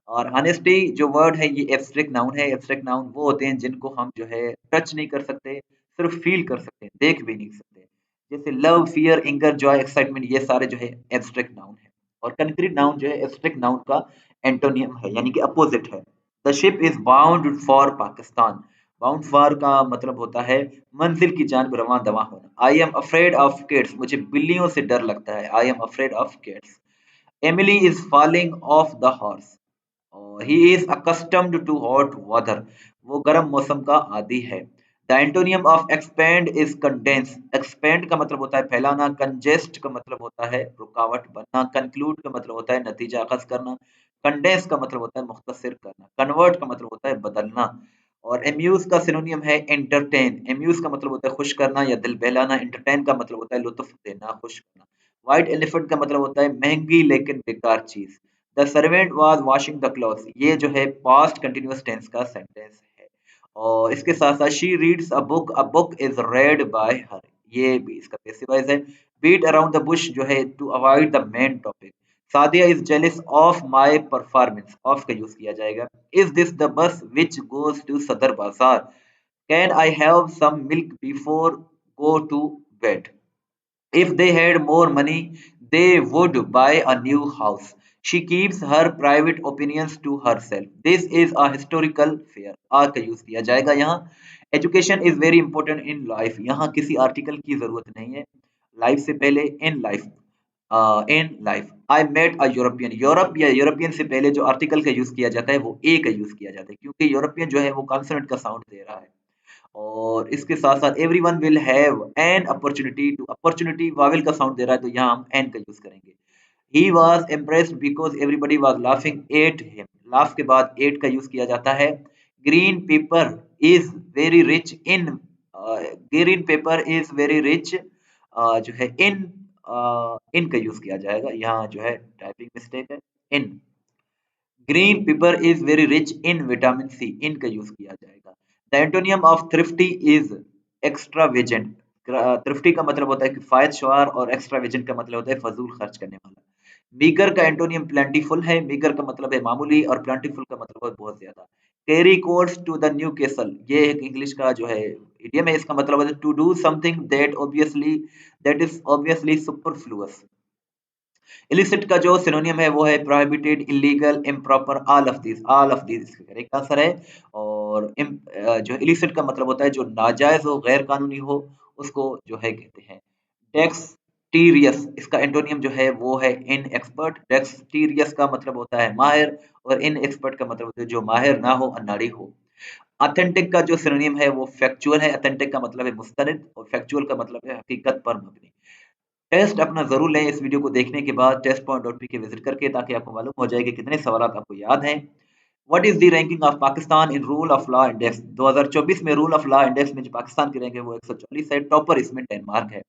और ऑनेस्टी जो वर्ड है ये एब्स्ट्रैक्ट नाउन है। एब्स्ट्रैक्ट नाउन वो होते हैं जिनको हम जो है टच नहीं कर सकते, सिर्फ फील कर सकते हैं, देख भी नहीं सकते। जैसे love, fear, anger, Joy, excitement, ये सारे जो है एब्स्ट्रैक्ट नाउन है। और कंक्रीट नाउन जो है एब्स्ट्रैक्ट नाउन का एंटोनियम है, यानी कि अपोजिट है। The ship is bound for Pakistan. Bound for का मतलब होता है मंजिल की जानब रवां दवा होना। I am afraid of kids, मुझे बिल्लियों से डर लगता है। I am afraid of kids. Emily is falling off the horse. He is accustomed to hot water, वो गर्म मौसम का आदी है। The antonym of expand is condense. Expand का मतलब होता है फैलाना, कंजेस्ट का मतलब होता है रुकावट बनना, कंक्लूड का मतलब होता है नतीजा अखज करना, कंडेंस का मतलब होता है मुख्तसर करना, कन्वर्ट का मतलब होता है बदलना। और एम्यूज का सिनोनियम है एंटरटेन। एम्यूज का मतलब होता है खुश करना या दिल बहलाना, एंटरटेन का मतलब होता है लुत्फ देना, खुश करना। व्हाइट एलिफेंट का मतलब होता है महंगी लेकिन बेकार चीज। The servant was washing the clothes, ये जो है पास्ट कंटिन्यूअस टेंस का सेंटेंस है। और इसके साथ साथ she reads a book is read by her, ये भी इसका पैसिव वॉइस है। बीट अराउंड द बुश जो है to avoid the main topic. Sadia is jealous of my performance, of का यूज किया जाएगा। Is this the bus which goes to Sadar Bazaar. Can I have some milk before go to bed. If they had more money, they would buy a new house. She keeps her private opinions to herself. This is a historical fair. आ का use किया जाएगा यहाँ। Education is very important in life, यहाँ किसी article की जरूरत नहीं है। लाइफ से पहले in life, in life. I met a European, Europe या यूरोपियन से पहले जो आर्टिकल का यूज किया जाता है वो ए का यूज किया जाता है, क्योंकि यूरोपियन जो है वो कॉन्सोनेंट का साउंड दे रहा है। और इसके साथ साथ everyone will have an opportunity to, opportunity vowel का साउंड दे रहा है तो यहाँ हम एन का यूज करेंगे। He was impressed because everybody was laughing at him, laugh के बाद एट का यूज किया जाता है। Green paper is very rich in, green paper is very rich जो है इन, इन का यूज किया जाएगा, यहाँ जो है टाइपिंग मिस्टेक है। In, green paper is very rich in vitamin C, in का यूज किया जाएगा। The antonym of thrifty is extravagant. Thrifty का मतलब होता है किफायत शुआर और एक्स्ट्रावेजेंट का मतलब होता है फजूल खर्च करने वाला। मीगर का एंटोनियम प्लेंटीफुल है। मीगर का मतलब है मामूली और प्लेंटीफुल का मतलब है बहुत ज्यादा। Carry coats to the Newcastle, ये एक इंग्लिश का जो है इडियम है, इसका मतलब है to do something that is obviously superfluous. Illicit का जो सिनोनियम है वो है prohibited, illegal, improper, all of these इसका करेक्ट आंसर है। और जो इलिसिट का मतलब होता है जो नाजायज हो, गैर कानूनी हो, उसको जो है कहते हैं डेक्सटीरियस। इसका एंटोनियम जो है वो है इन एक्सपर्ट। डेक्सटीरियस का मतलब होता है माहिर, और इन एक्सपर्ट का मतलब होता है जो माहिर ना हो, अनाड़ी हो। ऑथेंटिक का जो सिनोनियम है वो फैक्चुअल है। ऑथेंटिक का मतलब है मुस्तनिद, और फैक्चुअल का मतलब है हकीकत पर मबनी। टेस्ट अपना ज़रूर लें इस वीडियो को देखने के बाद test.p के विजिट करके, ताकि आपको मालूम हो जाए कि कितने सवाल आपको याद हैं। What is the ranking of Pakistan in rule of law index. 2024 में रूल ऑफ लॉ इंडेक्स में जो पाकिस्तान की रैंक है वो 140 है। टॉपर इसमें डेनमार्क है।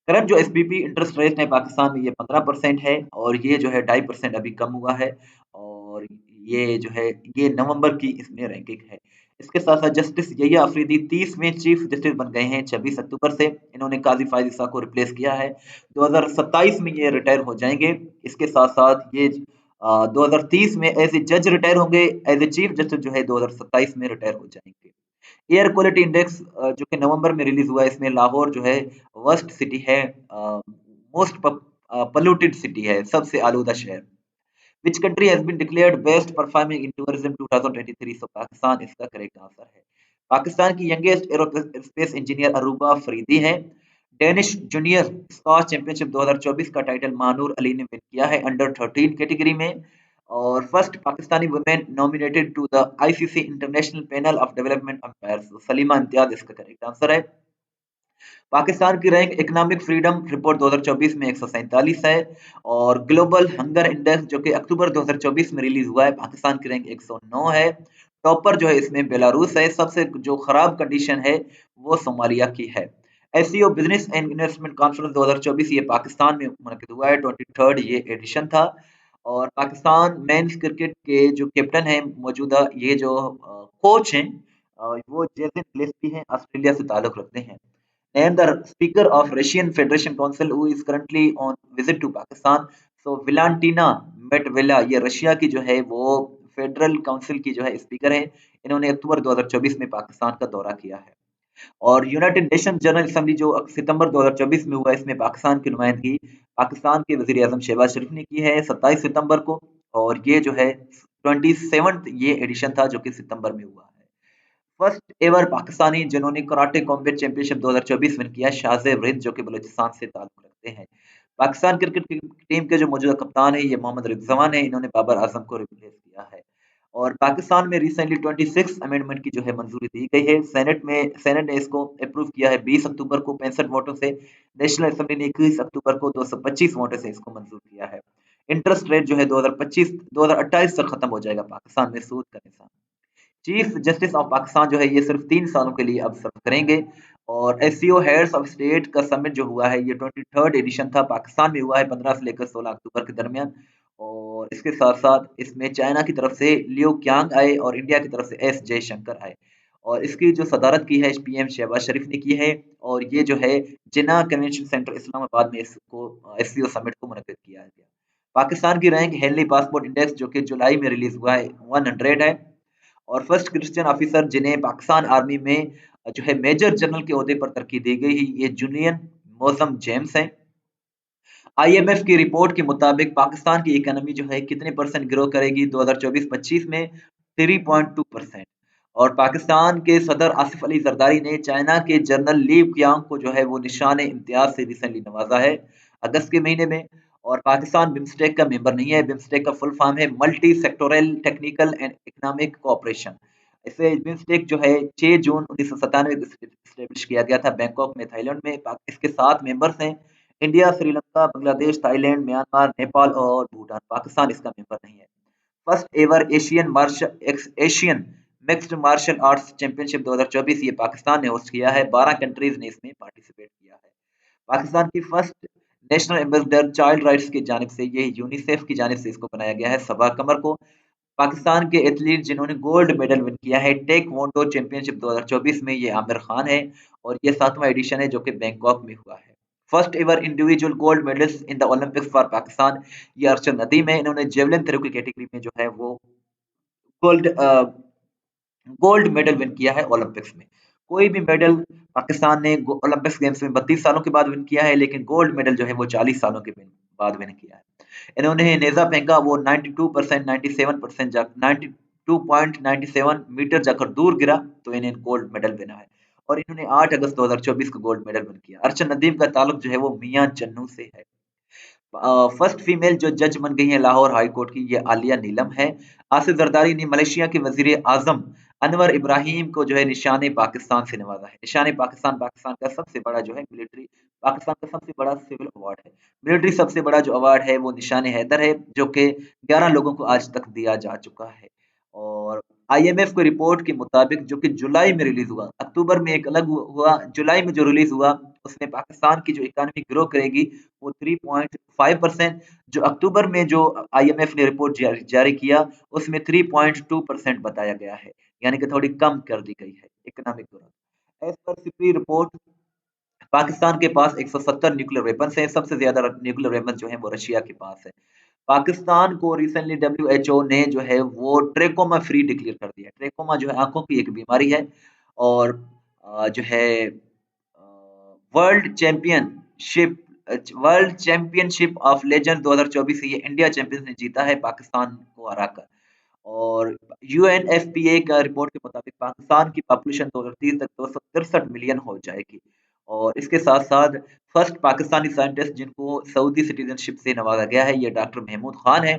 करंट जो एसपीपी इंटरेस्ट रेट है पाकिस्तान में ये 15% है, और ये जो है 2.5% अभी कम हुआ है। और ये जो है ये नवंबर की इसमें रैंकिंग है। इसके साथ साथ जस्टिस यहिया अफरीदी 30वें चीफ जस्टिस बन गए हैं 26 अक्टूबर से। इन्होंने काजी फायज ईसा को रिप्लेस किया है। 2027 में ये रिटायर हो जाएंगे। इसके साथ साथ ये 2030 में एज ए जज रिटायर होंगे। एज ए चीफ जस्टिस जो है 2027 में रिटायर हो जाएंगे। एयर क्वालिटी इंडेक्स जो कि नवंबर में रिलीज हुआ है, इसमें लाहौर जो है वर्स्ट सिटी है, मोस्ट पोल्यूटेड सिटी है, सबसे आलूदा शहर। Which country has been declared best performing in tourism 2023। So Pakistan इसका करेक्ट आंसर है। पाकिस्तान की youngest aerospace engineer Aroba Faridi है। डेनिश जूनियर स्क्वाश चैंपियनशिप 2024 का टाइटल मानूर अली ने विन किया है अंडर 13 कैटेगरी में। और first Pakistani women nominated to the ICC international panel of development umpires, Salima Imtiaz इसका करेक्ट आंसर है। पाकिस्तान की रैंक इकोनॉमिक फ्रीडम रिपोर्ट 2024 में 147 है। और ग्लोबल हंगर इंडेक्स जो कि अक्टूबर 2024 में रिलीज हुआ है, पाकिस्तान की रैंक 109 है। टॉपर जो है इसमें बेलारूस है। सबसे जो खराब कंडीशन है वो सोमालिया की है। SCO business and investment conference 2024 ये पाकिस्तान में मुनक्किद हुआ है, 23rd ये एडिशन था। और पाकिस्तान मेंस क्रिकेट के जो कैप्टन है मौजूदा, ये जो कोच हैं वो जेसन गिलेस्पी हैं, ऑस्ट्रेलिया से ताल्लुक रखते हैं। Name the speaker of Russian Federation Council who is currently on visit to Pakistan. So विलांटीना मेटवेला, ये रशिया की जो है वो फेडरल काउंसिल की जो है स्पीकर है। इन्होंने अक्टूबर 2024 में पाकिस्तान का दौरा किया है। और यूनाइटेड नेशन जनरल असेंबली जो सितंबर 2024 में हुआ, इसमें पाकिस्तान की नुमाइंदगी पाकिस्तान के वजीर आजम शहबाज शरीफ ने की है 27 सितंबर को। और ये जो है 27th ये एडिशन था जो कि सितंबर में हुआ है। फर्स्ट एवर पाकिस्तानी जिन्होंने कराटे कॉम्बैट चैंपियनशिप 2024 विन किया, शाहजेब रिंद, जो कि बलूचिस्तान से ताल्लुक रखते हैं। पाकिस्तान क्रिकेट टीम के जो मौजूदा कप्तान है ये मोहम्मद रिजवान है, इन्होंने बाबर आजम को रिप्लेस किया है। और पाकिस्तान में रिसेंटली 26 अमेंडमेंट की जो है मंजूरी दी गई है। सेनेट ने इसको अप्रूव किया है 20 अक्टूबर को 65 वोटों से। नेशनल असेंबली ने 21 अक्टूबर को 225 वोटों से इसको मंजूर किया है। इंटरेस्ट रेट जो है 2028 तक खत्म हो जाएगा पाकिस्तान में सूद का निशान। चीफ जस्टिस ऑफ पाकिस्तान जो है ये सिर्फ 3 सालों के लिए अब सर्व करेंगे। और एससीओ हेड्स ऑफ स्टेट का समिट जो हुआ है ये 23rd एडिशन था, पाकिस्तान में हुआ है 15 से लेकर 16 अक्टूबर के दरमियान। और इसके साथ साथ इसमें चाइना की तरफ से लियो क्यांग आए और इंडिया की तरफ से एस जयशंकर आए। और इसकी जो सदारत की है पीएम शहबाज शरीफ ने की है। और ये जो है जिन्ना कन्वेंशन सेंटर इस्लामाबाद में इसको एससीओ समिट को मुनक्किद किया गया। पाकिस्तान की रैंक हेनली पासपोर्ट इंडेक्स जो कि जुलाई में रिलीज हुआ है 100 है। और फर्स्ट क्रिश्चियन ऑफिसर जिन्हें पाकिस्तान आर्मी में जो है मेजर जनरल के ओहदे पर तरक्की दी गई है ये जूनियन मौसम जेम्स हैं। आईएमएफ की रिपोर्ट के मुताबिक पाकिस्तान की इकोनॉमी जो है कितने परसेंट ग्रो करेगी 2024-25 में, 3.2%। और पाकिस्तान के सदर आसिफ अली जरदारी ने चाइना के जनरल ली क्यांग को जो है वो निशान इम्तियाज से रिसेंटली नवाजा है अगस्त के महीने में। और पाकिस्तान बिम्स्टेक का मेंबर नहीं है। बिम्स्टेक का फुल फॉर्म है multi sectoral technical and economic cooperation. इसे बिम्स्टेक जो है 6 जून 1997 को स्टेब्लिश किया गया था बैंकॉक में, थाईलैंड में। इसके 7 मेंबर्स हैं, India, Sri Lanka, Bangladesh, Thailand, Myanmar, Nepal और भूटान। पाकिस्तान इसका मेंबर नहीं है। First ever Asian mixed martial arts championship 2024 ये पाकिस्तान ने होस्ट किया है। 12 कंट्रीज ने इसमें पार्टिसिपेट किया है। पाकिस्तान की first national ambassador child rights की जानिब से, ये यूनिसेफ की जानिब से इसको बनाया गया है, सबा कमर को। पाकिस्तान के एथलीट जिन्होंने गोल्ड मेडल विन किया है टेक वोंडो चैंपियनशिप 2024 में, ये आमिर खान है। और ये 7वां एडिशन है जो कि बैंकॉक में हुआ है। First ever individual gold medalist in the Olympics for Pakistan, ये अरशद नदीम है। इन्होंने जेवलिन थ्रो की कैटेगरी में जो है वो गोल्ड गोल्ड मेडल विन किया है ओलंपिक्स में। कोई भी मेडल पाकिस्तान ने ओलंपिक्स गेम्स में 32 सालों के बाद विन किया है, लेकिन गोल्ड मेडल जो है वो 40 सालों के बाद विन किया है। इन्होंने नेजा फेंका, वो 92% 97% 92.97 मीटर जाकर दूर गिरा, तो इन्हें गोल्ड मेडल मिला है। और इन्होंने 8 अगस्त 2024 को गोल्ड मेडल विन किया। अर्चन नदीम का ताल्लुक जो है वो मियां चन्नू से है। फर्स्ट फीमेल जो जज बन गई है लाहौर हाई कोर्ट की, ये आलिया नीलम है। आसिफ जरदारी ने मलेशिया के वजीर आजम अनवर इब्राहिम को जो है निशान पाकिस्तान से नवाजा है। निशान पाकिस्तान पाकिस्तान का सबसे बड़ा जो है मिलिट्री, पाकिस्तान का सबसे बड़ा सिविल अवार्ड है। मिलिट्री सबसे बड़ा जो अवार्ड है वो निशान हैदर है, जो कि 11 लोगों को आज तक दिया जा चुका है। और आईएमएफ की रिपोर्ट के मुताबिक जो कि जुलाई में रिलीज हुआ, अक्टूबर में एक अलग हुआ, जुलाई में जो रिलीज हुआ उसमें पाकिस्तान की जो इकोनॉमी ग्रो करेगी वो 3.5%। जो अक्टूबर में जो आईएमएफ ने रिपोर्ट जारी किया उसमें 3.2% बताया गया है, यानी कि थोड़ी कम कर दी गई है economic growth. As per Sipri report Pakistan के पास 170 न्यूक्लियर वेपन्स हैं। सबसे ज्यादा न्यूक्लियर वेपन जो है वो रशिया के पास है। पाकिस्तान को रिसेंटली डब्ल्यूएचओ ने जो है वो ट्रेकोमा फ्री डिक्लेयर कर दिया। ट्रेकोमा जो है आंखों की एक बीमारी है। और जो है world championship world championship of legend 2024 ये इंडिया चैंपियंस ने जीता है पाकिस्तान को हराकर। और यूएनएफपीए का रिपोर्ट के मुताबिक पाकिस्तान की पॉपुलेशन 2030 तक 263 मिलियन हो जाएगी। और इसके साथ साथ फर्स्ट पाकिस्तानी साइंटिस्ट जिनको सऊदी सिटीजनशिप से नवाजा गया है ये डॉक्टर महमूद खान है।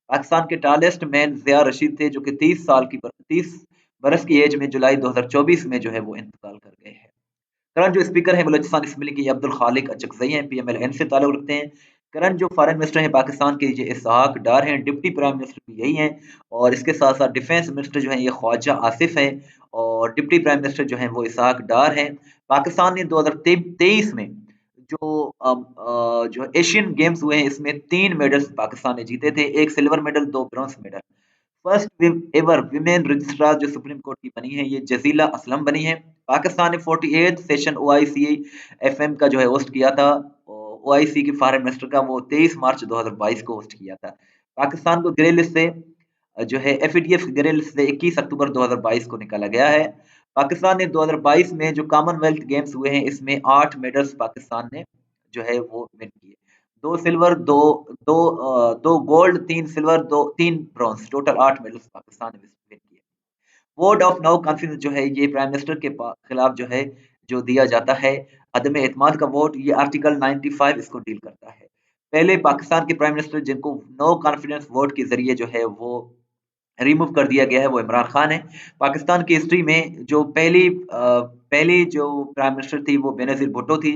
पाकिस्तान के टालेस्ट मैन ज़िया रशीद थे, जो कि 30 बरस की एज में जुलाई 2024 में जो है वो इंतकाल कर गए हैं। करंट जो स्पीकर है बलोचिस्तान असम्बली के अब्दुल खालिक अचकजई हैं, पीएमएल-एन से ताल्लुक रखते हैं। करंट जो फॉरेन मिनिस्टर हैं पाकिस्तान के ये इसहाक डार हैं। डिप्टी प्राइम मिनिस्टर भी यही हैं। और इसके साथ साथ डिफेंस मिनिस्टर जो हैं ये ख्वाजा आसिफ हैं। और डिप्टी प्राइम मिनिस्टर जो हैं वो इसहाक डार हैं। पाकिस्तान ने 2023 में जो एशियन गेम्स हुए हैं इसमें 3 मेडल्स पाकिस्तान ने जीते थे, 1 silver medal 2 bronze medal. First ever women registrar जो सुप्रीम कोर्ट की बनी है ये जजीला असलम बनी है। पाकिस्तान ने 48 सेशन ओआईसी एफएम का जो है होस्ट किया था। ओआईसी के फॉरेन मिनिस्टर का वो 23 मार्च 2022 को होस्ट किया था। पाकिस्तान को ग्रे लिस्ट से जो है एफएटीएफ ग्रे लिस्ट से 21 अक्टूबर 2022 को निकाला गया है। पाकिस्तान ने 2022 में जो कॉमनवेल्थ गेम्स हुए हैं इसमें 8 मेडल्स पाकिस्तान ने जो है वो विन किए। 2 silver, 2 gold, 3 silver, 3 bronze, total 8 medals Pakistan ने विन किए। वोट ऑफ नो कॉन्फिडेंस जो है ये प्राइम मिनिस्टर के खिलाफ जो है जो दिया जाता है अदम एतमाद का वोट, ये आर्टिकल 95 इसको डील करता है। पहले पाकिस्तान के प्राइम मिनिस्टर जिनको नो कॉन्फिडेंस वोट के जरिए जो है वो रिमूव कर दिया गया है वो इमरान खान है। पाकिस्तान की हिस्ट्री में जो पहली जो प्राइम मिनिस्टर थी वो बेनज़ीर भुट्टो थी,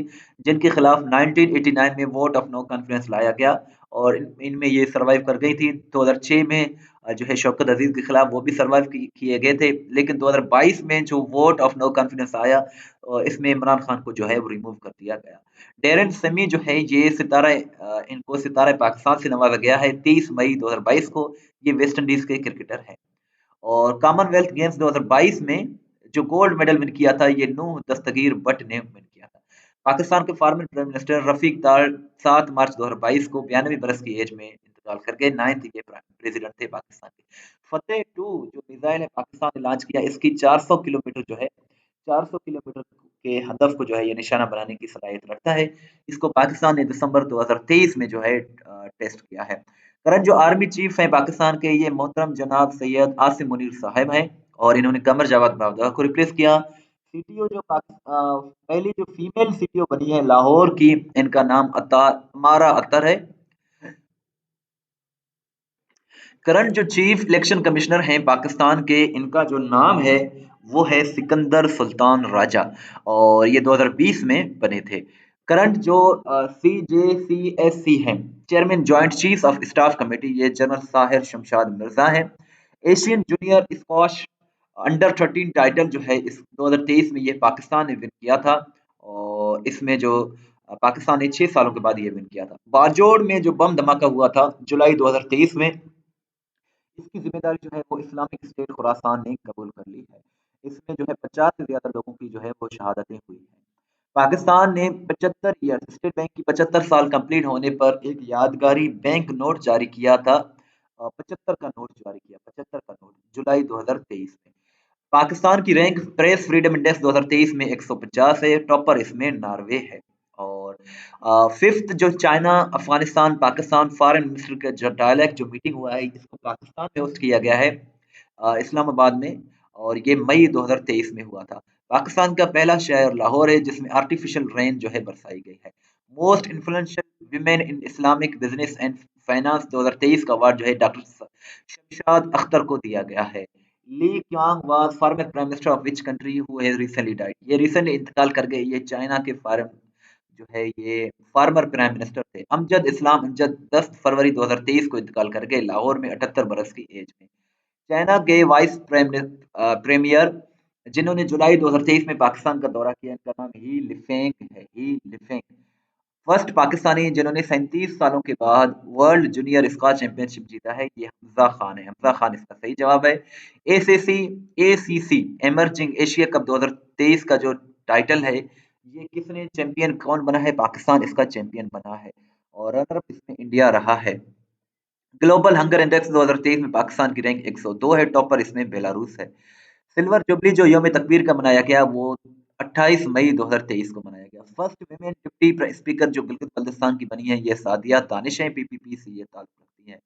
जिनके खिलाफ 1989 में वोट ऑफ नो कॉन्फिडेंस लाया गया और इनमें ये सरवाइव कर गई थी। 2006 में जो है शौकत अजीज के खिलाफ वो भी सरवाइव किए गए थे, लेकिन 2022 में जो वोट ऑफ नो कॉन्फिडेंस आया इसमें इमरान खान को जो है वो रिमूव कर दिया गया। डेरन सेमी जो है ये इनको सितारा पाकिस्तान से नवाजा गया है 30 मई 2022 को। ये वेस्ट इंडीज के क्रिकेटर हैं। और कॉमनवेल्थ गेम्स 2022 में जो गोल्ड मेडल विन किया था ये नूह दस्तगीर भट्ट ने विन किया था। पाकिस्तान के फॉर्मर प्राइम मिनिस्टर रफीक दार 7 मार्च 2022 को 92 बरस की एज में इंतकाल कर गए। 9th ये प्रेसिडेंट थे पाकिस्तान के। फतेह 2 जो मिसाइल है पाकिस्तान ने लॉन्च किया, इसकी 400 किलोमीटर जो है 400 किलोमीटर के हदफ को जो है ये निशाना बनाने की सलाहियत रखता है। इसको पाकिस्तान ने दिसंबर 2023 में जो है टेस्ट किया है। करंट जो आर्मी चीफ हैं पाकिस्तान के ये मोहतरम जनाब सैयद आसिम मुनीर साहब हैं और इन्होंने कमर जावेद बाजवा को रिप्लेस किया। सीटीओ जो पहली जो फीमेल सीटीओ बनी है लाहौर की, इनका नाम अमारा अख्तर है। करंट जो चीफ इलेक्शन कमिश्नर हैं पाकिस्तान के, इनका जो नाम है वो है सिकंदर सुल्तान राजा और ये 2020 में बने थे। करंट जो CJCSC हैं, chairman joint chief of staff committee, ये जनरल साहिर शमशाद मिर्जा हैं। Asian junior squash under 13 title जो है इस 2023 में ये पाकिस्तान ने विन किया था और इसमें जो पाकिस्तान ने 6 सालों के बाद ये विन किया था। बाजोड़ में जो बम धमाका हुआ था जुलाई 2023 में, इसकी जिम्मेदारी जो है वो इस्लामिक स्टेट खुरासान ने कबूल कर ली है। इसमें जो है 50 से ज्यादा लोगों की जो है वो शहादतें हुई हैं। पाकिस्तान ने 75 ईयर स्टेट बैंक की 75 साल कंप्लीट होने पर एक यादगारी बैंक नोट जारी किया था। 75 का नोट जारी किया, 75 का नोट जुलाई 2023 में। पाकिस्तान की रैंक प्रेस फ्रीडम इंडेक्स 2023 में 150 है, टॉपर इसमें नॉर्वे है। और फिफ्थ जो China Afghanistan Pakistan foreign minister का जो डायलॉग जो मीटिंग हुआ है इसको पाकिस्तान में होस्ट किया गया है इस्लामाबाद में और ये मई 2023 में हुआ था। पाकिस्तान का पहला शहर लाहौर है जिसमें आर्टिफिशियल रेन जो है बरसाई गई है। Most influential women in Islamic business and finance 2023 का अवार्ड जो है डॉक्टर शमशाद अख्तर को दिया गया है। Li Qiang was former prime minister of which country who has recently died, ये रिसेंटली इंतकाल कर गए। ये चाइना के फॉरेन जो है ये फॉर्मर प्राइम मिनिस्टर थे। अमजद इस्लाम अमजद 10 फरवरी 2023 को इंतकाल कर गए लाहौर में 78 बरस की एज में। चाइना के वाइस प्रीमियर जिन्होंने जुलाई 2023 में पाकिस्तान का दौरा किया, इनका नाम ही लिफेंग है। ही लिफेंग फर्स्ट पाकिस्तानी जिन्होंने 37 सालों के बाद वर्ल्ड जूनियर स्क्वाश चैंपियनशिप जीता है, ये हमजा खान है। हमजा खान इसका सही जवाब है। ACC ACC emerging Asia cup 2023 का जो टाइटल है ये किसने चैंपियन कौन बना है? पाकिस्तान इसका चैंपियन बना है और रनर अप इसमें इंडिया रहा है। ग्लोबल हंगर इंडेक्स 2023 में पाकिस्तान की रैंक 102 है, टॉपर इसमें बेलारूस है। सिल्वर जुबली जो यौम तकबीर का मनाया गया वो 28 मई 2023 को मनाया गया। फर्स्ट विमेन डिप्टी स्पीकर जो गिलगित बल्तिस्तान की बनी है ये सादिया दानिश है, पीपीपी से ये ताल्लुक रखती हैं।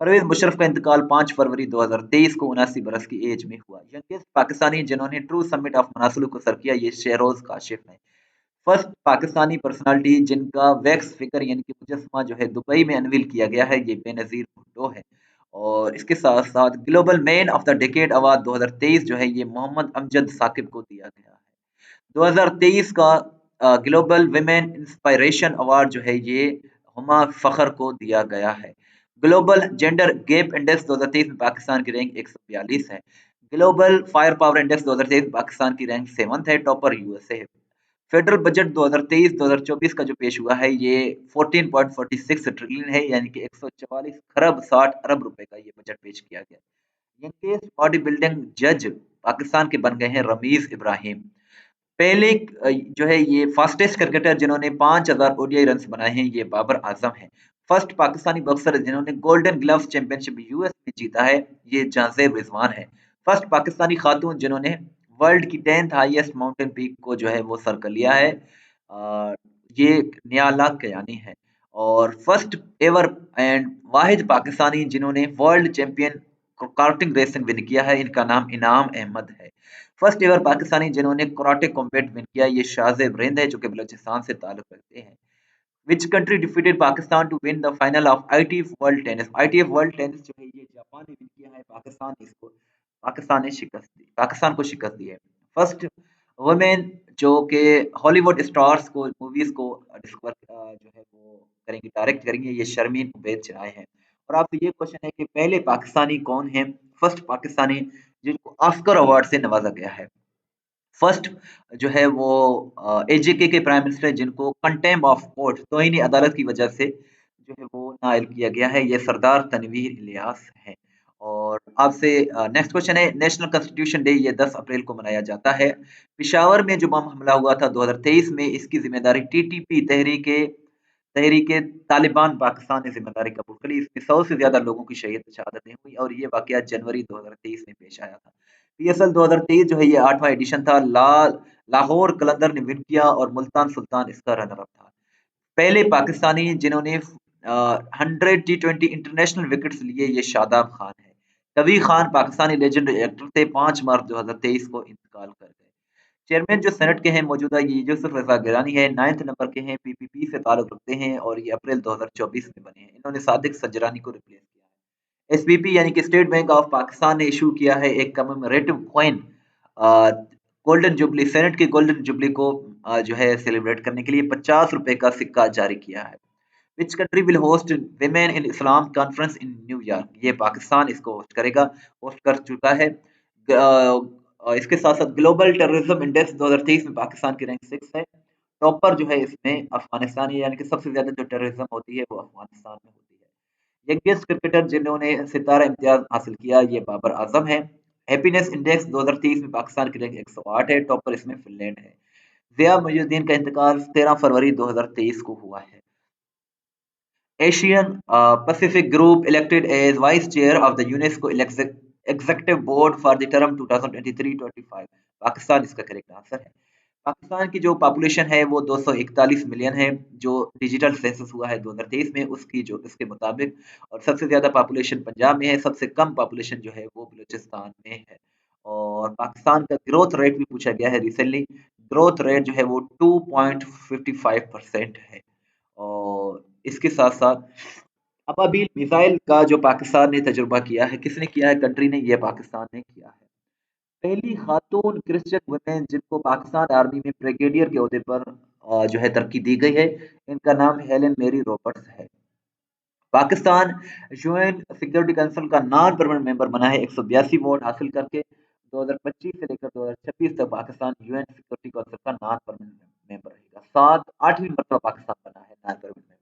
परवेज मुशर्रफ का इंतकाल 5 फरवरी 2023 को 79 बरस की एज में हुआ। यंगेस्ट पाकिस्तानी जिन्होंने ट्रू समिट ऑफ मनासलु को सर किया ये शहरोज काशिफ है। फर्स्ट पाकिस्तानी पर्सनालिटी जिनका वैक्स फिगर यानी कि मुजस्समा जो है दुबई में अनवील किया गया है ये बेनज़ीर भुट्टो है। और इसके साथ साथ global man of the decade award 2023 जो है ये मोहम्मद अमजद साकिब को दिया गया है। 2023 का ग्लोबल विमेन इंस्पायरेशन अवार्ड जो है ये हुमा फखर को दिया गया है। ग्लोबल जेंडर गैप इंडेक्स 2023 में पाकिस्तान की रैंक 142 है। ग्लोबल फायर पावर इंडेक्स 2023 में पाकिस्तान की रैंक 7th है, टॉपर यूएसए है। फेडरल बजट 2023-2024 का जो पेश हुआ है ये 14.46 ट्रिलियन है, यानी कि 144 खरब 60 अरब रुपए का ये बजट पेश किया गया। यंगेस्ट बॉडी बिल्डिंग जज पाकिस्तान के बन गए हैं रमीज इब्राहिम। पहले जो है ये फास्टेस्ट क्रिकेटर जिन्होंने 5000 ओडीआई रन बनाए हैं ये बाबर आजम है। फर्स्ट पाकिस्तानी बॉक्सर जिन्होंने गोल्डन ग्लव्स चैंपियनशिप यूएस में जीता है ये जाजेब रिजवान है। फर्स्ट पाकिस्तानी खातून जिन्होंने वर्ल्ड की 10th हाईएस्ट माउंटेन पीक को जो है वो सर कर लिया है, ये नियाला कयानी है। और फर्स्ट एवर एंड वाहिद पाकिस्तानी जिन्होंने world champion karting racing win किया है इनका नाम इनाम अहमद है। फर्स्ट एवर पाकिस्तानी जिन्होंने कराटे कॉम्बैट विन किया ये शाहजेब रिंद है जो कि बलूचिस्तान से ताल्लुक रखते हैं। Which country defeated Pakistan to win the final of ITF world tennis. ITF world tennis जो है ये जापान ने विन किया है, पाकिस्तान ने शिकस्त दी, पाकिस्तान को शिकस्त दी है। फर्स्ट वुमेन जो कि हॉलीवुड स्टार्स को मूवीज को डिस्कवर जो है वो करेंगी, डायरेक्ट करेंगे, ये शर्मीन उबैद चराय हैं। और आपसे ये क्वेश्चन है कि पहले पाकिस्तानी कौन है, फर्स्ट पाकिस्तानी जिनको ऑस्कर अवार्ड से नवाजा गया है। फर्स्ट जो है वो एजेके के प्राइम मिनिस्टर जिनको कंटेम्प ऑफ कोर्ट तौहीन अदालत की वजह से जो है वो नायल किया गया है, ये सरदार तनवीर इलियास है। और आपसे नेक्स्ट क्वेश्चन है, नेशनल कॉन्स्टिट्यूशन डे ये 10 अप्रैल को मनाया जाता है। पिशावर में जो बम हमला हुआ था 2023 में इसकी जिम्मेदारी टीटीपी तहरीक तालिबान पाकिस्तान ने जिम्मेदारी कबूल करी। इसमें 100 से ज्यादा लोगों की शहादतें हुई और ये वाकया जनवरी 2023 में पेश आया था। पीएसएल 2023 जो है ये 8वां एडिशन था। लाहौर कलंदर ने विन किया और मुल्तान सुल्तान इसका रनर अप था। पहले पाकिस्तानी जिन्होंने 100 टी20 इंटरनेशनल विकेट्स लिए ये शादाब खान है। कबीर खान पाकिस्तानी लेजेंड एक्टर थे, 5 मार्च 2023 को इंतकाल कर गए। चेयरमैन जो सेनेट के हैं मौजूदा ये यूसुफ रजा गिलानी है, 9th नंबर के हैं, पीपीपी से ताल्लुक रखते हैं और ये अप्रैल 2024 में बने हैं। इन्होंने सादिक सजरानी को रिप्लेस किया है। एसबीपी यानी कि स्टेट बैंक ऑफ पाकिस्तान ने इशू किया है एक commemorative coin golden jubilee, senate की गोल्डन जुबली को जो है सेलिब्रेट करने के लिए 50 रुपए का सिक्का जारी किया है। Which country will host women in Islam conference in New York, ये पाकिस्तान इसको होस्ट करेगा, होस्ट कर चुका है। इसके साथ साथ ग्लोबल टेररिज्म इंडेक्स 2023 में पाकिस्तान की रैंक 6 है। टॉपर जो है इसमें अफगानिस्तान है, यानी कि सबसे ज्यादा जो टेररिज्म होती है वो अफगानिस्तान में होती है। यंगेस्ट क्रिकेटर जिन्होंने सितारा इम्तियाज हासिल किया ये बाबर आजम है। हैप्पीनेस इंडेक्स 2023 में पाकिस्तान की रैंक 108 है, टॉपर इसमें फिनलैंड है। जिया मुइजुद्दीन का इंतकाल 13 फरवरी 2023 को हुआ है। Asian Pacific group elected as vice chair of the UNESCO executive board for the term 2023-25, Pakistan इसका करेक्ट आंसर है। पाकिस्तान की जो पॉपुलेशन है वो 241 मिलियन है, जो डिजिटल सेंसस हुआ है 2023 में उसकी जो इसके मुताबिक। और सबसे ज्यादा पॉपुलेशन पंजाब में है, सबसे कम पॉपुलेशन जो है वो बलूचिस्तान में है। और पाकिस्तान का ग्रोथ रेट भी पूछा गया है रिसेंटली, ग्रोथ रेट जो है वो 2.55% है। और इसके साथ साथ अबाबील मिसाइल का जो पाकिस्तान ने तजुर्बा किया है, किसने किया है, कंट्री ने, ये पाकिस्तान ने किया है। पहली खातून क्रिश्चियन वुमेन जिनको पाकिस्तान आर्मी में ब्रिगेडियर के ओहदे पर जो है तरक्की दी गई है, इनका नाम हेलेन मेरी रॉबर्ट्स है। पाकिस्तान यूएन सिक्योरिटी काउंसिल का नॉन परमानेंट मेंबर बना है 182 वोट हासिल करके। 2025 से लेकर 2026 तक पाकिस्तान यूएन सिक्योरिटी काउंसिल का नॉन परमानेंट मेंबर रहेगा। 8वीं मरतबा पाकिस्तान बना है नॉन परमानेंट मेंबर।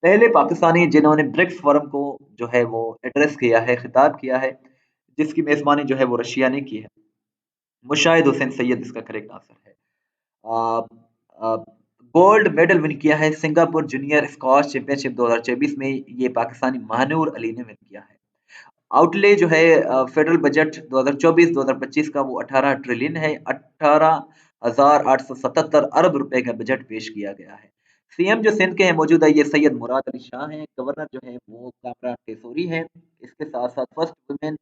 पहले पाकिस्तानी जिन्होंने ब्रिक्स फोरम को जो है वो एड्रेस किया है, खिताब किया है, जिसकी मेजबानी जो है वो रशिया ने की है। मुशाहिद हुसैन सैयद इसका करेक्ट आंसर है। गोल्ड मेडल विन किया है सिंगापुर जूनियर स्क्वाश चैंपियनशिप 2024 में, ये पाकिस्तानी महानूर अली ने विन किया है। आउटले जो है फेडरल बजट 2024-2025 का वो 18 ट्रिलियन है, 18,877 अरब रुपए का बजट पेश किया गया है। सीएम जो सिंध के हैं मौजूदा ये सैयद मुराद अली शाह हैं, गवर्नर जो है वो कामरान केसूरी हैं। इसके साथ साथ फर्स्ट वुमेन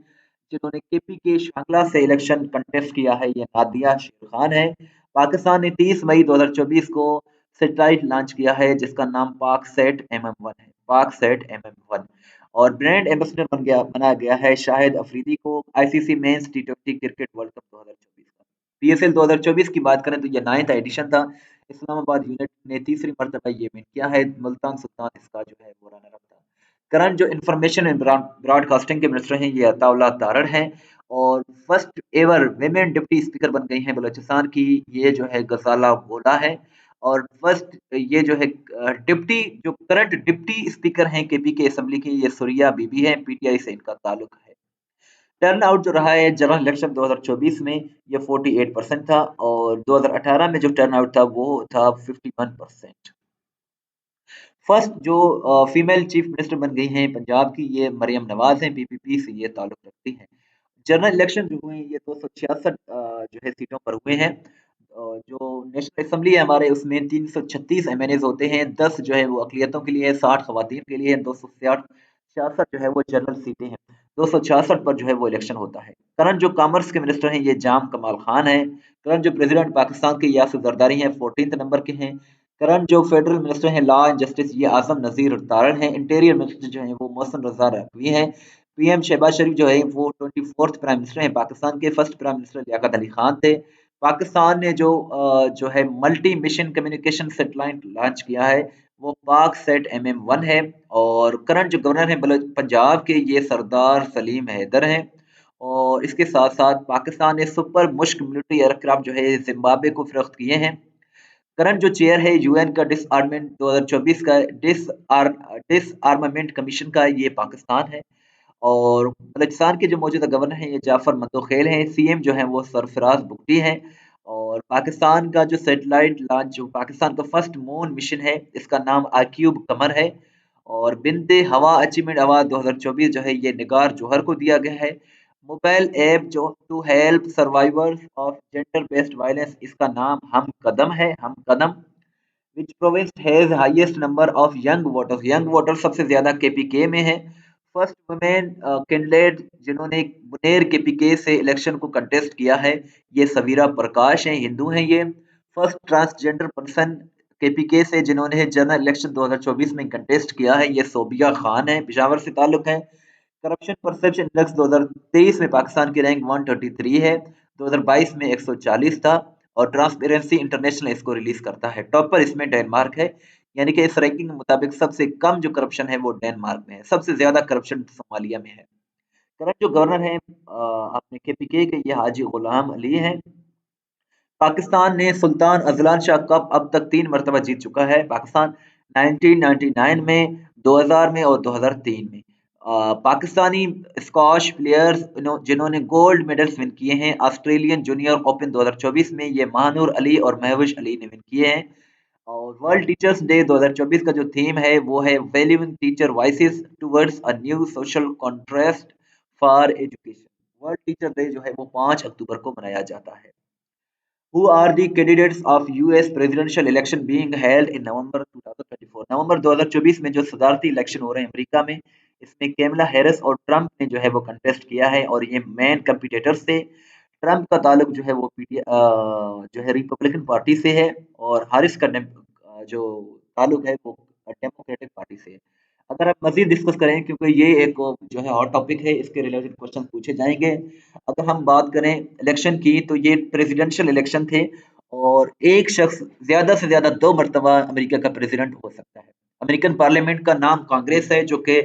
जिन्होंने केपी के शांगला से इलेक्शन कंटेस्ट किया है ये नादिया शेर खान है। पाकिस्तान ने 30 मई 2024 को सैटेलाइट लॉन्च किया है जिसका नाम पाक सेट MM1 है, पाक सेट MM1। और ब्रांड एम्बेसडर बनाया गया है शाहिद अफरीदी को ICC men's T20 cricket world cup 2024 का। पीएसएल 2024 की बात करें तो यह 9th एडिशन था। इस्लामाबाद यूनाइटेड ने तीसरी मरतबा ये विन किया है, मुल्तान सुल्तान इसका जो है वो रनर अप था। करंट जो इंफॉर्मेशन एंड ब्रॉडकास्टिंग के मिनिस्टर हैं ये अताउल्लाह तारड़ हैं। और first ever women deputy speaker बन गई हैं बलूचिस्तान की, ये जो है गजाला गोला है। और फर्स्ट ये जो है डिप्टी जो करंट डिप्टी स्पीकर हैं केपी के असेंबली की, ये सुरिया बीबी है, पीटीआई से इनका ताल्लुक है। टर्न आउट जो रहा है जनरल इलेक्शन 2024 में ये 48% था और 2018 में जो टर्न आउट था वो था 51%। फर्स्ट जो फीमेल चीफ मिनिस्टर बन गई हैं पंजाब की ये मरियम नवाज हैं, पीपीपी से ये ताल्लुक रखती हैं। जनरल इलेक्शन जो हुए हैं ये 266 जो है सीटों पर हुए हैं। जो नेशनल असेंबली है हमारे उसमें 336 एमएनएज होते हैं, 10 जो है वो अकलियतों के लिए है, 60 खवातीन के लिए है, 266 जो है वो जनरल सीटें हैं। 266 पर जो है वो इलेक्शन होता है। करंट जो कॉमर्स के मिनिस्टर हैं ये जाम कमाल खान है। करंट जो प्रेसिडेंट पाकिस्तान के यासिर जरदारी हैं 14th नंबर के हैं। करंट जो फेडरल मिनिस्टर हैं लॉ एंड जस्टिस ये आजम नजीर तारण हैं। इंटीरियर मिनिस्टर जो हैं वो मोहसिन रजा रखवी हैं। पीएम शहबाज शरीफ जो है वो 24th प्राइम मिनिस्टर हैं पाकिस्तान के। First prime minister Liaquat Ali Khan थे। पाकिस्तान ने जो है multi mission communication satellite launch किया है वो पाक सेट MM1 है। और करंट जो गवर्नर हैं पंजाब के ये सरदार सलीम हैदर हैं। और इसके साथ साथ पाकिस्तान ने सुपर मुश्क मिलिट्री एयरक्राफ्ट जो है जिम्बाब्वे को फरोख्त किए हैं। करंट जो चेयर है यूएन का डिसआर्मेंट 2024 का डिसआर्मामेंट कमीशन का ये पाकिस्तान है। और बलूचिस्तान के जो मौजूदा गवर्नर हैं ये जाफर मंदोखेल हैं। सीएम जो हैं वो सरफराज बुगटी हैं। और पाकिस्तान का जो सैटेलाइट लॉन्च जो पाकिस्तान का फर्स्ट मून मिशन है इसका नाम आक्यूब कमर है। और बिनते हवा अचीवमेंट अवार्ड 2024 जो है ये निगार जौहर को दिया गया है। मोबाइल ऐप जो to help survivors of gender based violence इसका नाम हम कदम है, Hum Qadam. Which province has highest number of young voters, young voter सबसे ज्यादा केपीके में है। फर्स्ट वुमेन कैंडिडेट जिन्होंने मुनेर केपीके से इलेक्शन को कंटेस्ट किया है ये सवीरा प्रकाश हैं, हिंदू हैं ये। फर्स्ट ट्रांसजेंडर पर्सन केपीके से जिन्होंने जनरल इलेक्शन 2024 में कंटेस्ट किया है ये सोबिया खान है, पिशावर से ताल्लुक है। करप्शन परसेप्शन इंडेक्स 2023 में पाकिस्तान की रैंक 133 है, 2022 में 140 था। और ट्रांसपेरेंसी इंटरनेशनल इसको रिलीज करता है। टॉपर इसमें डेनमार्क है, यानी कि इस रैंकिंग के मुताबिक सबसे कम जो करप्शन है वो डेनमार्क में है, सबसे ज्यादा करप्शन सोमालिया में है। करंट जो गवर्नर है अपने केपीके के ये हाजी गुलाम अली हैं। पाकिस्तान ने सुल्तान अजलान शाह कप अब तक 3 मरतबा जीत चुका है। पाकिस्तान 1999 में, 2000 में और 2003 में। पाकिस्तानी स्क्वाश प्लेयर्स जिन्होंने गोल्ड मेडल्स विन किए हैं ऑस्ट्रेलियन जूनियर ओपन 2024 में ये महानूर अली और महविश अली ने विन किए हैं। और वर्ल्ड टीचर्स डे 2024 का जो थीम है वो है valuing teacher voices towards a new social contrast for education. World teacher day जो है वो 5 अक्टूबर को मनाया जाता है। Who are the candidates of US presidential election being held in November 2024? नवंबर 2024 में जो सदारती इलेक्शन हो रहे हैं अमेरिका में इसमें कैमला हैरिस और ट्रंप ने जो है वो कंटेस्ट किया है और ये मेन कंपिटिटर्स थे। ट्रंप का ताल्लुक जो है वो जो है रिपब्लिकन पार्टी से है और हारिस का जो ताल्लुक है वो डेमोक्रेटिक पार्टी से है। अगर आप मजीद डिस्कस करें क्योंकि ये एक जो है हॉट टॉपिक है इसके रिलेटेड क्वेश्चन पूछे जाएंगे। अगर हम बात करें इलेक्शन की तो ये प्रेसिडेंशियल इलेक्शन थे और एक शख्स ज्यादा से ज्यादा 2 मरतबा अमेरिका का प्रेसिडेंट हो सकता है। अमेरिकन पार्लियामेंट का नाम कांग्रेस है जो कि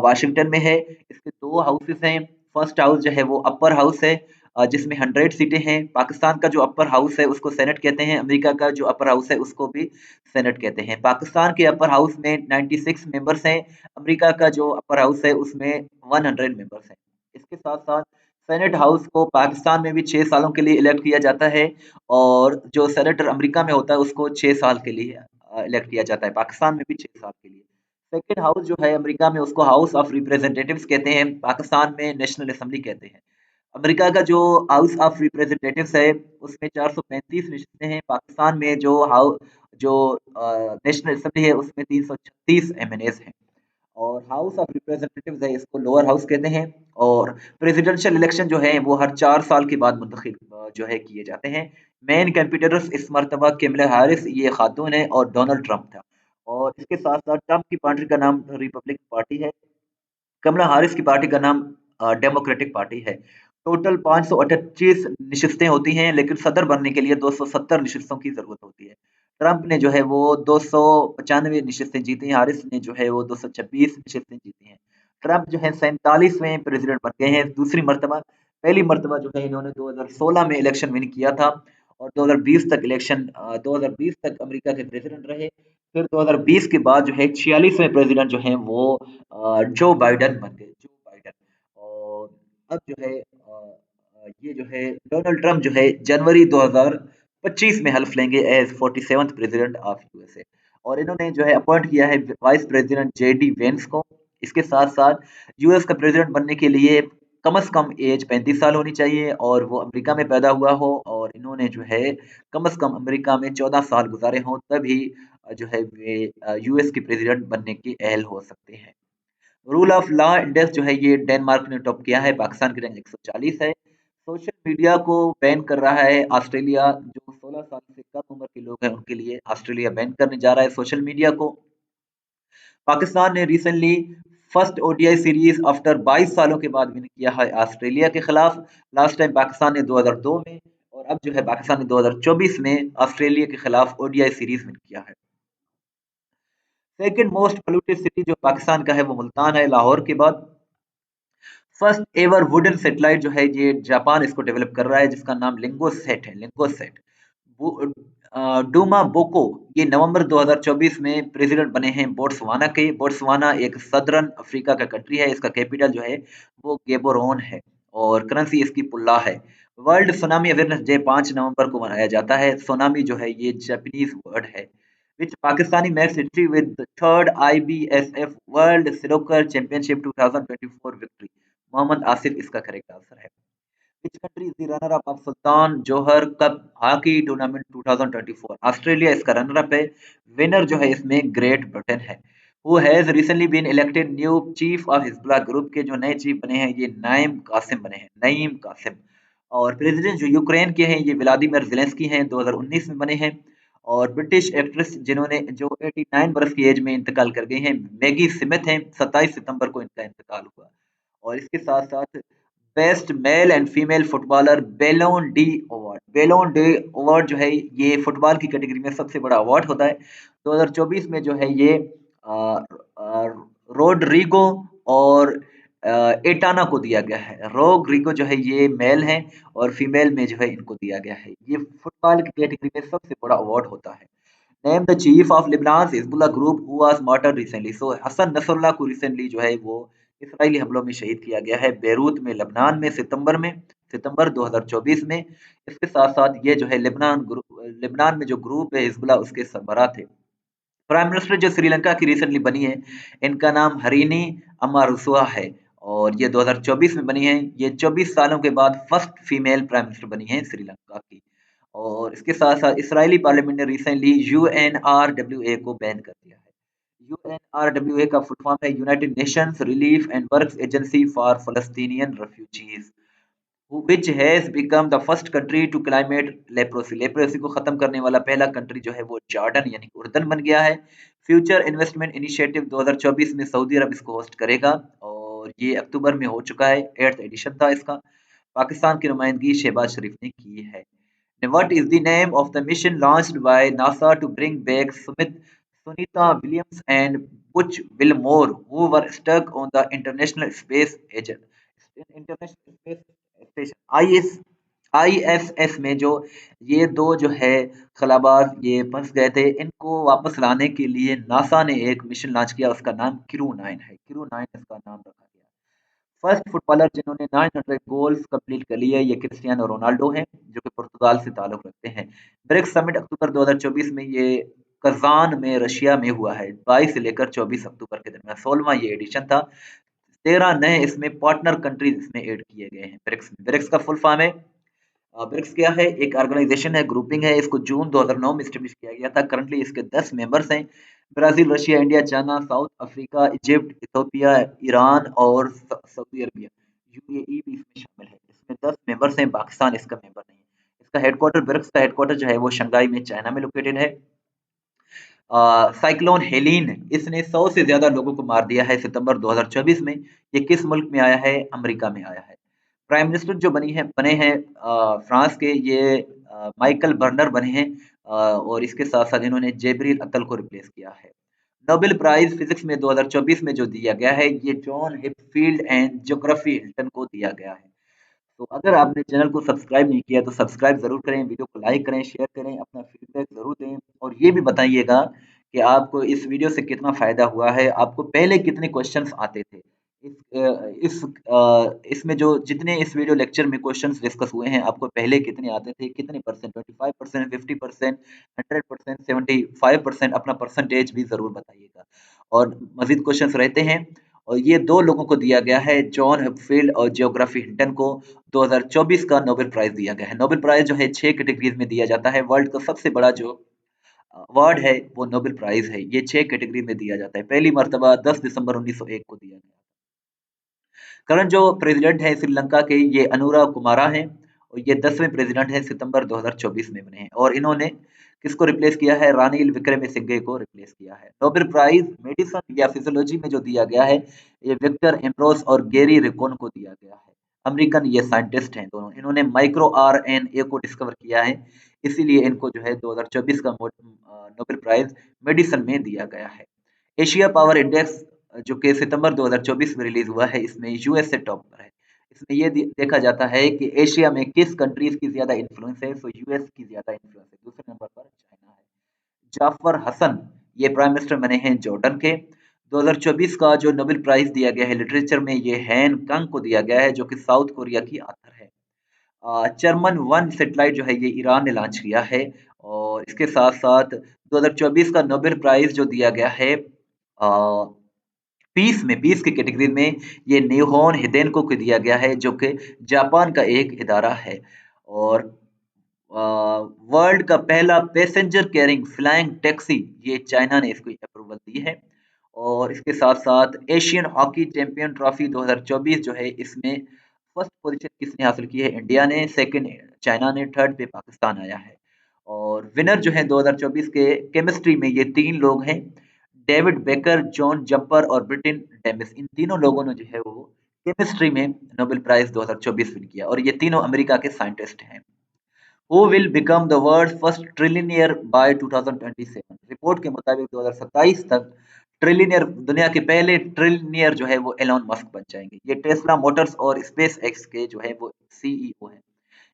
वाशिंगटन में है। इसके 2 हाउसेस हैं। फर्स्ट हाउस जो है वो अपर हाउस है जिसमें 100 सीटें हैं। पाकिस्तान का जो अपर हाउस है उसको सेनेट कहते हैं, अमेरिका का जो अपर हाउस है उसको भी सेनेट कहते हैं। पाकिस्तान के अपर हाउस में 96 मेंबर्स हैं, अमेरिका का जो अपर हाउस है उसमें 100 मेंबर्स हैं। इसके साथ साथ सेनेट हाउस को पाकिस्तान में भी 6 सालों के लिए इलेक्ट किया जाता है और जो सेनेटर अमेरिका में होता है उसको 6 साल के लिए इलेक्ट किया जाता है, पाकिस्तान में भी 6 साल के लिए। सेकेंड हाउस जो है अमेरिका में उसको हाउस ऑफ रिप्रेजेंटेटिव्स कहते हैं, पाकिस्तान में नेशनल असेंबली कहते हैं। अमेरिका का जो हाउस ऑफ रिप्रेजेंटेटिव्स है उसमें 435 नशिस्तें हैं। पाकिस्तान में जो नेशनल असेंबली है उसमें 336 एमएनएस हैं। और हाउस ऑफ रिप्रेजेंटेटिव्स है इसको लोअर हाउस कहते हैं। और प्रेसिडेंशियल इलेक्शन जो है वो हर 4 साल के बाद मुंतखब जो है किए जाते हैं। मेन कैंपिटर्स इस मरतबा कैमला हैरिस ये खातून है और डोनाल्ड ट्रंप था। और इसके साथ साथ ट्रंप की पार्टी का नाम रिपब्लिक पार्टी है, कमला हारिस की पार्टी का नाम डेमोक्रेटिक पार्टी है। टोटल 528 नशिस्तें होती हैं लेकिन सदर बनने के लिए 270 नशिस्तों की जरूरत होती है। ट्रंप ने जो है वो 295 नशिस्तें जीती हैं, हारिस ने जो है वो 226 नशिस्तें जीती हैं। ट्रंप जो है 47वें प्रेसिडेंट बन गए हैं दूसरी मरतबा। पहली मरतबा जो है इन्होंने 2016 में इलेक्शन विन किया था और 2020 तक अमेरिका के प्रेसिडेंट रहे। फिर 2020 के बाद जो है 46वें प्रेसिडेंट जो है वो जो बाइडन बन गए, जो बाइडन। और अब जो है ये जो है डोनाल्ड ट्रंप जो है जनवरी 2025 में हल्फ लेंगे as 47th president of USA. और इन्होंने जो है अपॉइंट किया है वाइस प्रेसिडेंट जेडी वेंस को। इसके साथ साथ यूएस का प्रेसिडेंट बनने के लिए कम से कम एज 35 साल होनी चाहिए और वो अमेरिका में पैदा हुआ हो, और इन्होंने जो है कम से कम अमेरिका में 14 साल गुजारे हों, तभी जो है वे यूएस के प्रेसिडेंट बनने के अहल हो सकते हैं। रूल ऑफ लॉ इंडेक्स जो है ये डेनमार्क ने टॉप किया है, पाकिस्तान की रैंक 140 है। सोशल मीडिया को बैन कर रहा है ऑस्ट्रेलिया, जो 16 साल से कम उम्र के लोग हैं उनके लिए ऑस्ट्रेलिया बैन करने जा रहा है सोशल मीडिया को। पाकिस्तान ने recently first ODI series after 22 सालों के बाद विन किया है ऑस्ट्रेलिया के खिलाफ। लास्ट टाइम पाकिस्तान ने 2002 में, और अब जो है पाकिस्तान ने 2024 में ऑस्ट्रेलिया के खिलाफ ओडीआई सीरीज विन किया है। सेकंड मोस्ट पोल्यूटेड सिटी जो पाकिस्तान का है वो मुल्तान है, लाहौर के बाद। फर्स्ट एवर वुडन सैटेलाइट जो है ये जापान इसको डेवलप कर रहा है, जिसका नाम लिंगोसेट है, लिंगोसेट। डूमा बोको ये नवंबर 2024 में प्रेसिडेंट बने हैं बोट्सवाना के। बोट्सवाना एक सदर्न अफ्रीका का कंट्री है, इसका कैपिटल जो है वो गेबोरोन है और करेंसी इसकी पुल्ला है। वर्ल्ड सुनामी अवेयरनेस डे 5 नवंबर को मनाया जाता है। सुनामी जो है ये जापानीज वर्ड है। which Pakistani makes history with the third IBSF World Snooker Championship 2024 victory। Mohammad Asif इसका करेक्ट आंसर है। Which country is the runner up of Sultan Johor cup hockey tournament 2024? Australia इसका रनर अप है। Winner जो है इसमें Great Britain है। Who has recently been elected new chief of Hezbollah group के जो नए चीफ बने हैं ये नईम कासिम बने हैं, नईम कासिम। और प्रेसिडेंट जो यूक्रेन के हैं ये व्लादिमीर ज़ेलेंस्की हैं, 2019 में बने हैं। और ब्रिटिश एक्ट्रेस जिन्होंने जो 89 बरस की एज में इंतकाल कर गई हैं, मैगी स्मिथ हैं, 27 सितंबर को इनका इंतकाल हुआ। और इसके साथ साथ best male and female footballer Ballon D award, Ballon D award जो है ये फुटबॉल की कैटेगरी में सबसे बड़ा अवार्ड होता है। 2024 में जो है ये अ, अ, रोड्रिगो और एटाना को दिया गया है। रोड्रिगो जो है ये मेल हैं और फीमेल में जो है इनको दिया गया है। ये फुटबॉल की कैटेगरी में सबसे बड़ा अवार्ड होता है। Name the chief of Lebanon Hezbollah group who was murdered recently. So Hassan Nasrallah को रिसेंटली जो है वो इसराइली हमलों में शहीद किया गया है बेरूत में, लबनान में, सितंबर 2024 में। इसके साथ साथ ये जो है लेबनान में जो ग्रुप है हिजबुल्लाह उसके सरबराह थे। प्राइम मिनिस्टर जो श्रीलंका की रिसेंटली बनी है इनका नाम हरीनी अमारुसुआ है और ये 2024 में बनी है। ये 24 सालों के बाद फर्स्ट फीमेल प्राइम मिनिस्टर बनी है श्रीलंका की। और इसके साथ साथ इसराइली पार्लियामेंट ने रिसेंटली यूएनआरडब्ल्यूए को बैन कर दिया है। यूएनआरडब्ल्यूए का फुल फॉर्म है United Nations Relief and Works Agency for Palestinian refugees, which has become the first country to climate leprosy। Leprosy को खत्म करने वाला पहला कंट्री जो है वो जॉर्डन यानी कि उर्दन बन गया है। फ्यूचर इन्वेस्टमेंट इनिशिएटिव 2024 में सऊदी अरब इसको होस्ट करेगा और ये अक्टूबर में हो चुका है, 8th एडिशन था इसका। पाकिस्तान की नुमाइंदगी शहबाज शरीफ ने की है। What is the name of the mission launched by NASA to bring back Sunita Williams and Butch Wilmore who were stuck on the International Space station ISS में जो ये दो जो है खलाबाज ये फंस गए थे, इनको वापस लाने के लिए नासा ने एक मिशन लॉन्च किया, उसका नाम क्रू 9 है। क्रू 9 इसका नाम रखा गया। फर्स्ट फुटबॉलर जिन्होंने 900 गोल्स कंप्लीट कर लिए ये क्रिस्टियानो रोनाल्डो हैं, जो कि पुर्तगाल से ताल्लुक रखते हैं। ब्रिक्स समिट अक्टूबर 2024 में ये कजान में रशिया में हुआ है, 22 से लेकर 24 अक्टूबर के दरमियान। 16वां ये एडिशन था। 13 नए इसमें पार्टनर कंट्रीज इसमें ऐड किए गए हैं ब्रिक्स में। ब्रिक्स का फुल फॉर्म है ब्रिक्स क्या है, एक ऑर्गेनाइजेशन है, ग्रुपिंग है। इसको जून 2009 में स्टेब्लिश किया गया था। करंटली इसके 10 मेंबर्स हैं। Brazil, Russia, India, China, south Africa, Egypt, Ethiopia, Iran और सऊदी अरबिया, यूएई भी इसमें शामिल है। इसमें 10 मेंबर्स हैं, पाकिस्तान इसका मेंबर नहीं है। इसका हेडक्वार्टर ब्रिक्स का हेडक्वार्टर जो है वो शंघाई में चाइना में लोकेटेड है। साइक्लोन हेलीन इसने 100 से ज्यादा लोगों को मार दिया है सितंबर 2024 में। ये किस मुल्क में आया है, अमेरिका में आया है। प्राइम मिनिस्टर जो बने हैं फ्रांस के, ये माइकल बर्नर बने हैं और इसके साथ साथ इन्होंने जेबरील अतल को रिप्लेस किया है। नोबेल प्राइज फिजिक्स में 2024 में जो दिया गया है ये जॉन हिपफील्ड एंड ज्योग्राफी हिल्टन को दिया गया है। तो अगर आपने चैनल को सब्सक्राइब नहीं किया तो सब्सक्राइब ज़रूर करें, वीडियो को लाइक करें, शेयर करें, अपना फीडबैक ज़रूर दें और ये भी बताइएगा कि आपको इस वीडियो से कितना फ़ायदा हुआ है, आपको पहले कितने क्वेश्चंस आते थे। इसमें जो जितने इस वीडियो लेक्चर में क्वेश्चंस डिस्कस हुए हैं, आपको पहले कितने आते थे, कितने परसेंट, 25%, 50%, 100%, 75%, अपना परसेंटेज भी जरूर बताइएगा। और मजीद क्वेश्चंस रहते हैं, और ये दो लोगों को दिया गया है, जॉन हफील्ड और जियोग्राफी हिंटन को 2024 का नोबेल प्राइज दिया गया है। नोबेल प्राइज जो है 6 कैटेगरीज में दिया जाता है। वर्ल्ड का सबसे बड़ा जो अवार्ड है वो नोबेल प्राइज है। ये 6 कैटेगरी में दिया जाता है। पहली मर्तबा 10 दिसंबर 1901 को दिया गया। करंट जो प्रेसिडेंट है श्रीलंका के, ये अनुरा कुमारा हैं, और ये 10वें प्रेसिडेंट है, सितंबर 2024 में बने हैं। और इन्होंने किसको रिप्लेस किया है? रानिल विक्रमसिंघे को रिप्लेस किया है। नोबेल प्राइज मेडिसिन या फिजियोलॉजी में जो दिया गया है, ये विक्टर एम्ब्रोस और गेरी रिकोन को दिया गया है। अमेरिकन ये साइंटिस्ट हैं दोनों, इन्होंने माइक्रो आरएनए को डिस्कवर किया है, इसीलिए इनको जो है 2024 का नोबेल प्राइज मेडिसिन में दिया गया है। एशिया पावर इंडेक्स जो कि सितंबर 2024 में रिलीज हुआ है, इसमें यूएस से टॉप पर है। इसमें ये देखा जाता है कि एशिया में किस कंट्रीज की ज्यादा इन्फ्लुएंस है, तो यूएस की ज्यादा इन्फ्लुएंस है। दूसरे नंबर पर चाइना है। जाफर हसन ये प्राइम मिनिस्टर बने हैं जॉर्डन के। 2024 का जो नोबेल प्राइज दिया गया है लिटरेचर में, ये हैन कंग को दिया गया है, जो कि साउथ कोरिया की आथर है। चर्मन वन सैटेलाइट जो है ये ईरान ने लॉन्च किया है। और इसके साथ साथ 2024 का नोबेल प्राइज जो दिया गया है पीस की कैटेगरी में, ये निहोन हिडेनको को दिया गया है, जो कि जापान का एक इदारा है। और वर्ल्ड का पहला पैसेंजर कैरिंग फ्लाइंग टैक्सी, ये चाइना ने इसको अप्रूवल दी है। और इसके साथ साथ एशियन हॉकी चैंपियन ट्रॉफी 2024 जो है, इसमें फर्स्ट पोजीशन किसने हासिल की है? इंडिया ने। सेकंड चाइना ने। थर्ड पे पाकिस्तान आया है। और विनर जो है 2024 के केमिस्ट्री में, ये तीन लोग हैं, डेविड बेकर, जॉन जंपर और ब्रिटिन डेमिस। इन तीनों लोगों ने जो है वो केमिस्ट्री में नोबेल प्राइज 2024 विन किया, और ये तीनों अमेरिका के साइंटिस्ट हैं। Who will become the world's first trillionaire by 2027? Report के मुताबिक 2027 तक ट्रिलियनियर, दुनिया के पहले ट्रिलियनियर जो है वो एलोन मस्क बन जाएंगे। ये टेस्ला मोटर्स और स्पेस एक्स के जो है वो सीईओ हैं।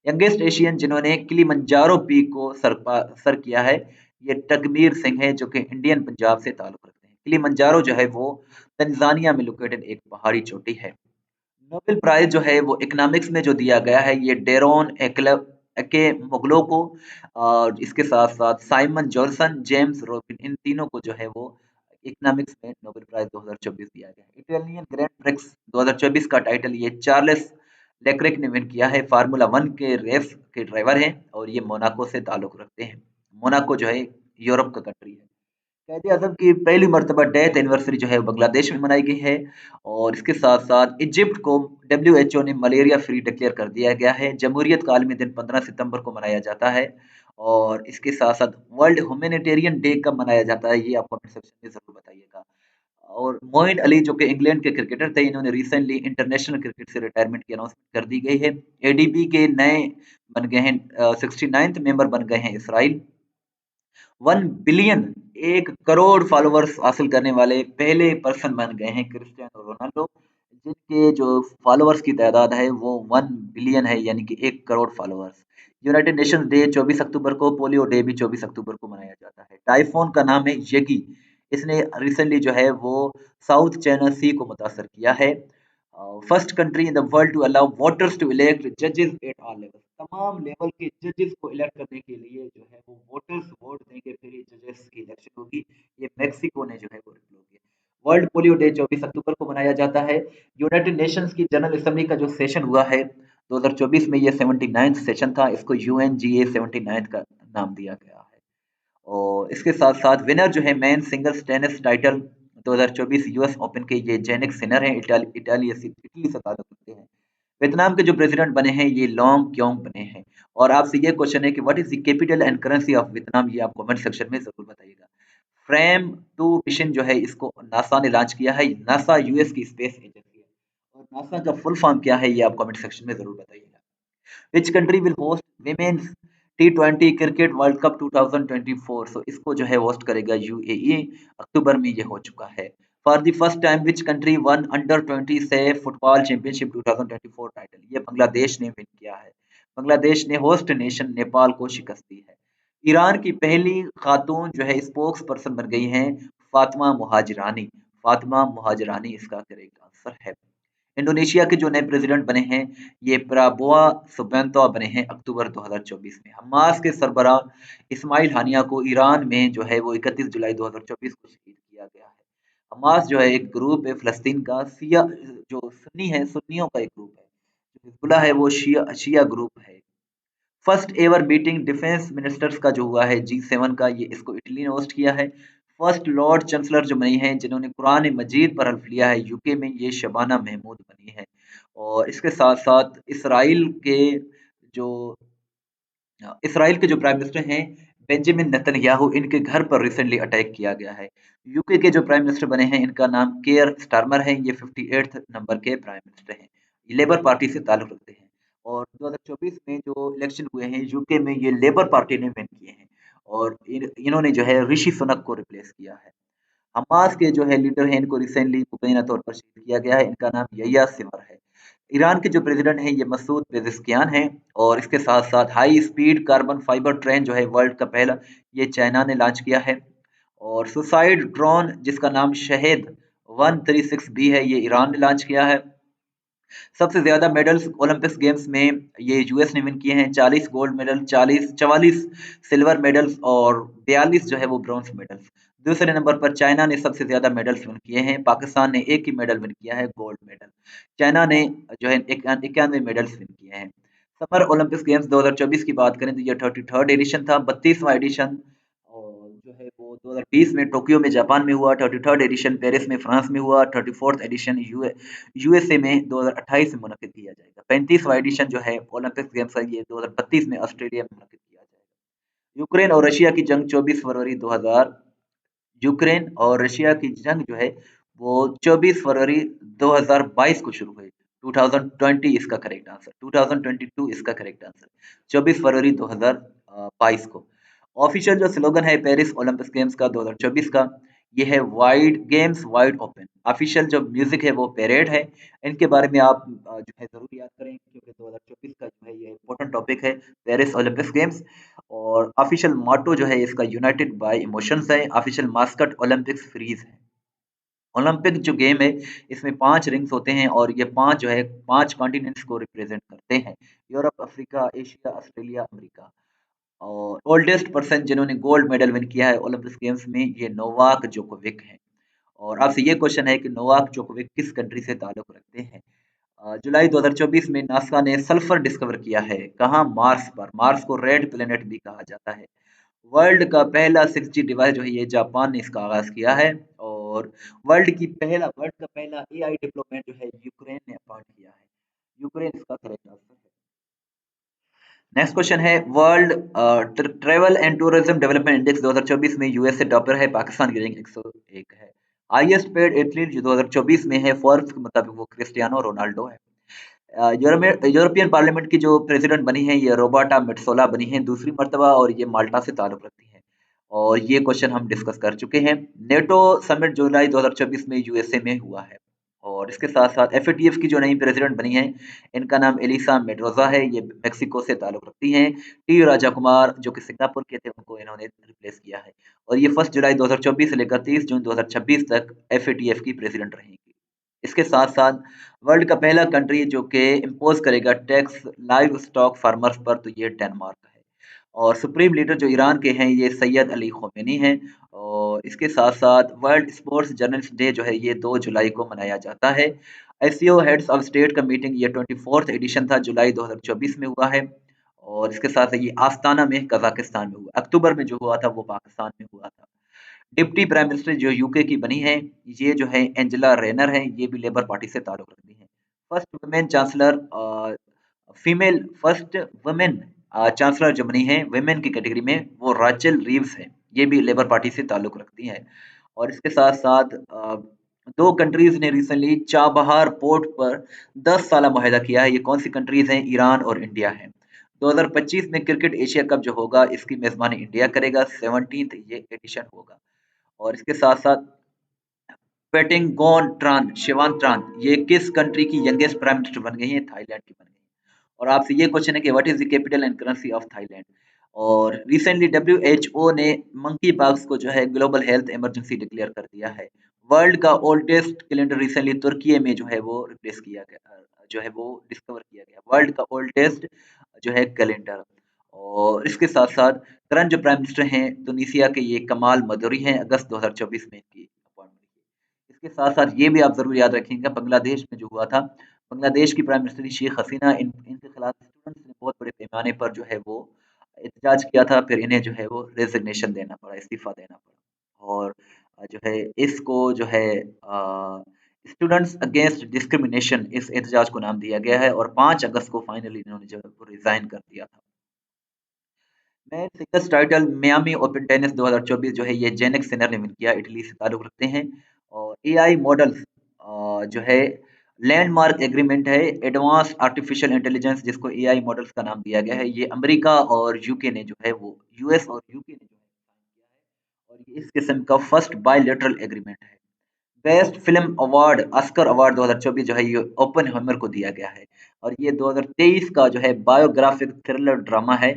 यंगेस्ट एशियन जिन्होंने किलिमंजारो पीक को सर किया है, ये टकबीर सिंह है, जो कि इंडियन पंजाब से ताल्लुक रखते हैं। किलिमंजारो जो है वो तंजानिया में लोकेटेड एक पहाड़ी चोटी है। नोबेल प्राइज जो है वो इकोनॉमिक्स में जो दिया गया है, ये डेरोन एके मुगलो को, और इसके साथ साथ साइमन जॉनसन, जेम्स रॉबिन, इन तीनों को जो है वो इकोनॉमिक्स में नोबेल प्राइज 2024 दिया गया है। इटालियन ग्रैंड प्रिक्स 2024 का टाइटल ये चार्ल्स लेक्रेक ने विन किया है। फार्मूला वन के रेस के ड्राइवर हैं, और ये मोनाको से ताल्लुक रखते हैं। मोनाको जो है यूरोप का कंट्री है। कायदे आजम की पहली मरतबा डेथ एनिवर्सरी जो है वो बांग्लादेश में मनाई गई है। और इसके साथ साथ इजिप्ट को WHO ने मलेरिया फ्री डिक्लेयर कर दिया गया है। जमहूरियत का आलमी दिन 15 सितंबर को मनाया जाता है। और इसके साथ साथ वर्ल्ड ह्यूमैनिटेरियन डे कब मनाया जाता है, ये आप कमेंट सेक्शन में जरूर बताइएगा। और मोइन अली जो कि इंग्लैंड के क्रिकेटर थे, इन्होंने रिसेंटली इंटरनेशनल क्रिकेट से रिटायरमेंट की अनाउंसमेंट कर दी गई है। एडीबी के नए बन गए हैं, 69th मेंबर बन गए हैं इसराइल। 1 बिलियन, 1 करोड़ फॉलोवर्स हासिल करने वाले पहले पर्सन बन गए हैं क्रिस्टियानो रोनाल्डो, जिनके जो फॉलोवर्स की तादाद है वो 1 बिलियन है, यानी कि 1 crore followers. United Nations day 24 अक्टूबर को, पोलियो डे भी 24 अक्टूबर को मनाया जाता है। टाइफोन का नाम है येगी। इसने रिसेंटली जो है वो साउथ चाइना सी को मुतासर किया है। First country in the world to allow voters to elect जजेस एट ऑल लेवल। तमाम लेवल के जजेस को इलेक्ट करने के लिए जो है वो वोटर्स वोट देंगे, फिर ये जजेस की इलेक्शन होगी। ये मेक्सिको ने जो है वो होगी। वर्ल्ड पोलियो डे 24 अक्टूबर को मनाया जाता है। यूनाइटेड नेशंस की जनरल असेंबली का जो सेशन हुआ है 2024 में, ये 79th सेशन था। इसको UNGA 79 का नाम दिया गया है। और इसके साथ साथ विनर जो है main singles tennis title 2024 US open के, ये जेनिक सिनर हैं, इटाली से ताल्लुक रखते हैं। वियतनाम के जो प्रेसिडेंट बने हैं ये लोंग क्योंग बने हैं। और आपसे ये क्वेश्चन है कि what is the capital and currency of Vietnam, ये आप कमेंट सेक्शन में जरूर बताइएगा। फ्रेम 2 मिशन जो है, इसको नासा ने लॉन्च किया है। नासा यूएस की स्पेस एजेंसी है। और नासा का फुल फॉर्म क्या है, ये आप कमेंट सेक्शन में जरूर बताइएगा। Which country will host women's T20 cricket world cup 2024? सो इसको जो है होस्ट करेगा यूएई। अक्टूबर में ये हो चुका है। For the first time which country one under 20 से फुटबॉल चैंपियनशिप 2024 टाइटल? ये बांग्लादेश ने विन किया है। बांग्लादेश ने होस्ट नेशन नेपाल को शिकस्त दी है। ईरान की पहली खातून जो है स्पोक्स पर्सन बन गई हैं फातिमा मुहाजिरानी। फातिमा मुहाजिरानी इसका करेक्ट आंसर। आंसर है। इंडोनेशिया के जो नए प्रेसिडेंट बने हैं ये प्राबोआ सुबियांतो बने हैं अक्टूबर 2024 में। हमास के सरबराह इस्माइल हानिया को ईरान में जो है वो 31 जुलाई 2024 को शहीद किया गया है। हमास जो है एक ग्रुप है फ़लस्तीन का, शिया जो सुन्नी है, सुन्नियों का एक ग्रुप है। जो हिज़्बुल्लाह है वो शिया शिया ग्रुप है। First ever meeting defence ministers का जो हुआ है G7 का, ये इसको इटली ने होस्ट किया है। फर्स्ट लॉर्ड चांसलर जो बनी हैं जिन्होंने कुरान मजीद पर हल्फ लिया है यूके में, ये शबाना महमूद बनी है। और इसके साथ साथ जो इसराइल के जो प्राइम मिनिस्टर हैं बेंजामिन नेतन्याहू, इनके घर पर रिसेंटली अटैक किया गया है। यूके के जो प्राइम मिनिस्टर बने हैं इनका नाम केयर स्टारमर है, ये 58th नंबर के प्राइम मिनिस्टर हैं। ये लेबर पार्टी से ताल्लुक रखते हैं। और 2024 में जो इलेक्शन हुए हैं यूके में, ये लेबर पार्टी ने विन किए हैं और इन्होंने जो है ऋषि सुनक को रिप्लेस किया है। हमास के जो है लीडर हैं इनको रिसेंटली मुबैना तौर पर शहीद किया गया है, इनका नाम यह्या सिमर है। ईरान के जो प्रेसिडेंट हैं ये मसूद पेज़ेश्कियान हैं। और इसके साथ-साथ high speed carbon fibre train जो है वर्ल्ड का पहला, ये चाइना ने लॉन्च किया है। और सुसाइड ड्रोन जिसका नाम शहीद 136 बी है, ये ईरान ने लॉन्च किया है। सबसे ज़्यादा मेडल्स ओलंपिक्स गेम्स में ये यूएस ने विन किए हैं, 40 गोल्ड मेडल, 44 सिल्वर मेडल्स और 42 जो है वो ब्रॉन्ज मेडल्स। दूसरे नंबर पर चाइना ने सबसे ज़्यादा मेडल्स विन किए हैं, पाकिस्तान ने एक ही मेडल विन किया है, गोल्ड मेडल। चाइना ने जो है 91 मेडल्स विन किए हैं। समर ओलंपिक्स गेम्स 2024 की बात करें तो ये 33rd एडिशन था, 32वां एडिशन और जो है वो 2020 में टोक्यो में जापान में हुआ, 33rd एडिशन पेरिस में फ्रांस में हुआ, 34th एडिशन यूएसए में 2028 में मुनक्किद किया जाएगा। 35वां एडिशन जो है ओलंपिक्स गेम्स का ये 2032 में ऑस्ट्रेलिया में मुनक्किद किया जाएगा। यूक्रेन और रशिया की जंग 24 फरवरी 2000 यूक्रेन और रशिया की जंग जो है वो 24 फरवरी 2022 को शुरू हुई। 2020 इसका करेक्ट आंसर, 2022 इसका करेक्ट आंसर, 24 फरवरी 2022 को। ऑफिशियल जो स्लोगन है पेरिस ओलंपिक्स गेम्स का 2024 का, ये है wide games wide open. Official जो म्यूजिक है वो पेरेड है। इनके बारे में आप जो है जरूर याद करें क्योंकि 2024 का जो है ये इम्पोर्टेंट टॉपिक है, पेरिस ओलंपिक्स गेम्स। और ऑफिशियल मोटो जो है इसका यूनाइटेड बाय इमोशंस है। ऑफिशियल मास्कट ओलंपिक्स फ्रीज है। ओलंपिक जो गेम है इसमें 5 रिंग्स होते हैं और ये 5 जो है 5 कॉन्टिनेंट्स को रिप्रेजेंट करते हैं, Europe, Africa, Asia, Australia, America. और ओल्डेस्ट पर्सन जिन्होंने गोल्ड मेडल विन किया है ओलंपिक्स गेम्स में, ये नोवाक जोकोविक हैं। और आपसे ये क्वेश्चन है कि नोवाक जोकोविक किस कंट्री से ताल्लुक रखते हैं। जुलाई 2024 में नासा ने सल्फर डिस्कवर किया है, कहाँ? मार्स पर। मार्स को रेड प्लेनेट भी कहा जाता है। वर्ल्ड का पहला 6G डिवाइस जो है ये जापान ने इसका आगाज किया है। और वर्ल्ड का पहला एआई डेवलपमेंट जो है यूक्रेन ने अपॉइंट किया है। यूक्रेन इसका करेक्ट आंसर है। नेक्स्ट क्वेश्चन है world travel and tourism development index 2024 में यूएसए टॉपर है, पाकिस्तान की रैंक 101 है। हाईएस्ट पेड एथलीट जो 2024 में है फोर्ब्स के मुताबिक वो क्रिस्टियानो रोनाल्डो है। यूरोपियन पार्लियामेंट की जो प्रेसिडेंट बनी है ये रोबर्टा मेट्सोला बनी है दूसरी मर्तबा और ये माल्टा से ताल्लुक रखती है। और ये क्वेश्चन हम डिस्कस कर चुके हैं। नेटो समिट जुलाई 2024 में यूएसए में हुआ है। और इसके साथ साथ एफएटीएफ की जो नई प्रेसिडेंट बनी है इनका नाम एलिसा मेड्रोजा है, ये मेक्सिको से ताल्लुक रखती हैं। टी राजा कुमार जो कि सिंगापुर के थे उनको इन्होंने रिप्लेस किया है। और ये 1 जुलाई 2024 से लेकर 30 जून 2026 तक एफएटीएफ की प्रेसिडेंट रहेंगी। इसके साथ-साथ वर्ल्ड का पहला कंट्री जो कि इम्पोज़ करेगा टैक्स लाइव स्टॉक फार्मर्स पर, तो ये डेनमार्क है। और सुप्रीम लीडर जो ईरान के हैं ये सैयद अली ख़ोमेनी हैं। और इसके साथ-साथ वर्ल्ड स्पोर्ट्स जर्नलिस्ट डे जो है ये 2 जुलाई को मनाया जाता है। एससीओ हेड्स ऑफ स्टेट का मीटिंग ये 24th एडिशन था, जुलाई 2024 में हुआ है। और इसके साथ ये आस्ताना में कज़ाकिस्तान में हुआ। अक्टूबर में जो हुआ था वो पाकिस्तान में हुआ था। डिप्टी प्राइम मिनिस्टर जो यूके की बनी है ये जो है एंजेला रेनर है, ये भी लेबर पार्टी से ताल्लुक रखती हैं। First women chancellor female first women chancellor जो बनी है वुमेन की कैटेगरी में वो राचेल रीव्स है, ये भी लेबर पार्टी से ताल्लुक रखती हैं। और इसके साथ साथ 2 कंट्रीज ने रिसेंटली चाबहार पोर्ट पर 10 साला मुआहदा किया है। ये कौन सी कंट्रीज हैं? ईरान और इंडिया है। 2025 में क्रिकेट एशिया कप जो होगा इसकी मेजबानी इंडिया करेगा, 17th ये एडिशन होगा। और इसके साथ-साथ पेटेंगोन ट्रान शिवान ट्रान ये किस कंट्री की यंगेस्ट प्राइम मिनिस्टर बन गई हैं? थाईलैंड की बन गई हैं। और आपसे ये क्वेश्चन है कि what is the capital and currency of Thailand? और रिसेंटली डब्ल्यूएचओ ने मंकी पॉक्स को जो है ग्लोबल हेल्थ इमरजेंसी डिक्लेयर कर दिया है। वर्ल्ड का ओल्डेस्ट कैलेंडर रिसेंटली तुर्की में जो है वो रिप्लेस किया गया, जो है वो डिस्कवर किया गया, वर्ल्ड का ओल्डेस्ट जो है कैलेंडर। और इसके साथ साथ करंट जो प्राइम मिनिस्टर हैं तुनिसिया के, ये कमाल मदूरी हैं, अगस्त 2024 में इनकी अपॉइंटमेंट की। इसके साथ साथ ये भी आप जरूर याद रखेंगे, बांग्लादेश में जो हुआ था, बांग्लादेश की प्राइम मिनिस्टर थी शेख हसीना, इनके खिलाफ स्टूडेंट्स ने बहुत बड़े पैमाने पर जो है वो एहतजाज किया था, फिर इन्हें जो है वो रेजिग्नेशन देना पड़ा, इस्तीफा देना पड़ा। और जो है इसको जो है स्टूडेंट्स अगेंस्ट डिस्क्रिमिनेशन इस एहतजाज को नाम दिया गया है, और 5 अगस्त को फाइनली इन्होंने जो है वो रिजाइन कर दिया था। मैं singles title Miami open tennis 2024 जो है ये जेनिक सिनर ने विन किया, इटली से ताल्लुक रखते हैं। और एआई मॉडल्स जो है लैंडमार्क एग्रीमेंट है, एडवांस आर्टिफिशियल इंटेलिजेंस जिसको एआई मॉडल्स का नाम दिया गया है, ये अमेरिका और यूके ने जो है वो यूएस और यूके ने जो है साइन किया है, और ये इस किस्म का फर्स्ट बायलैटरल एग्रीमेंट है। Best film award Oscar award 2024 जो है ये ओपेनहाइमर को दिया गया है, और ये 2023 का जो है बायोग्राफिक थ्रिलर ड्रामा है,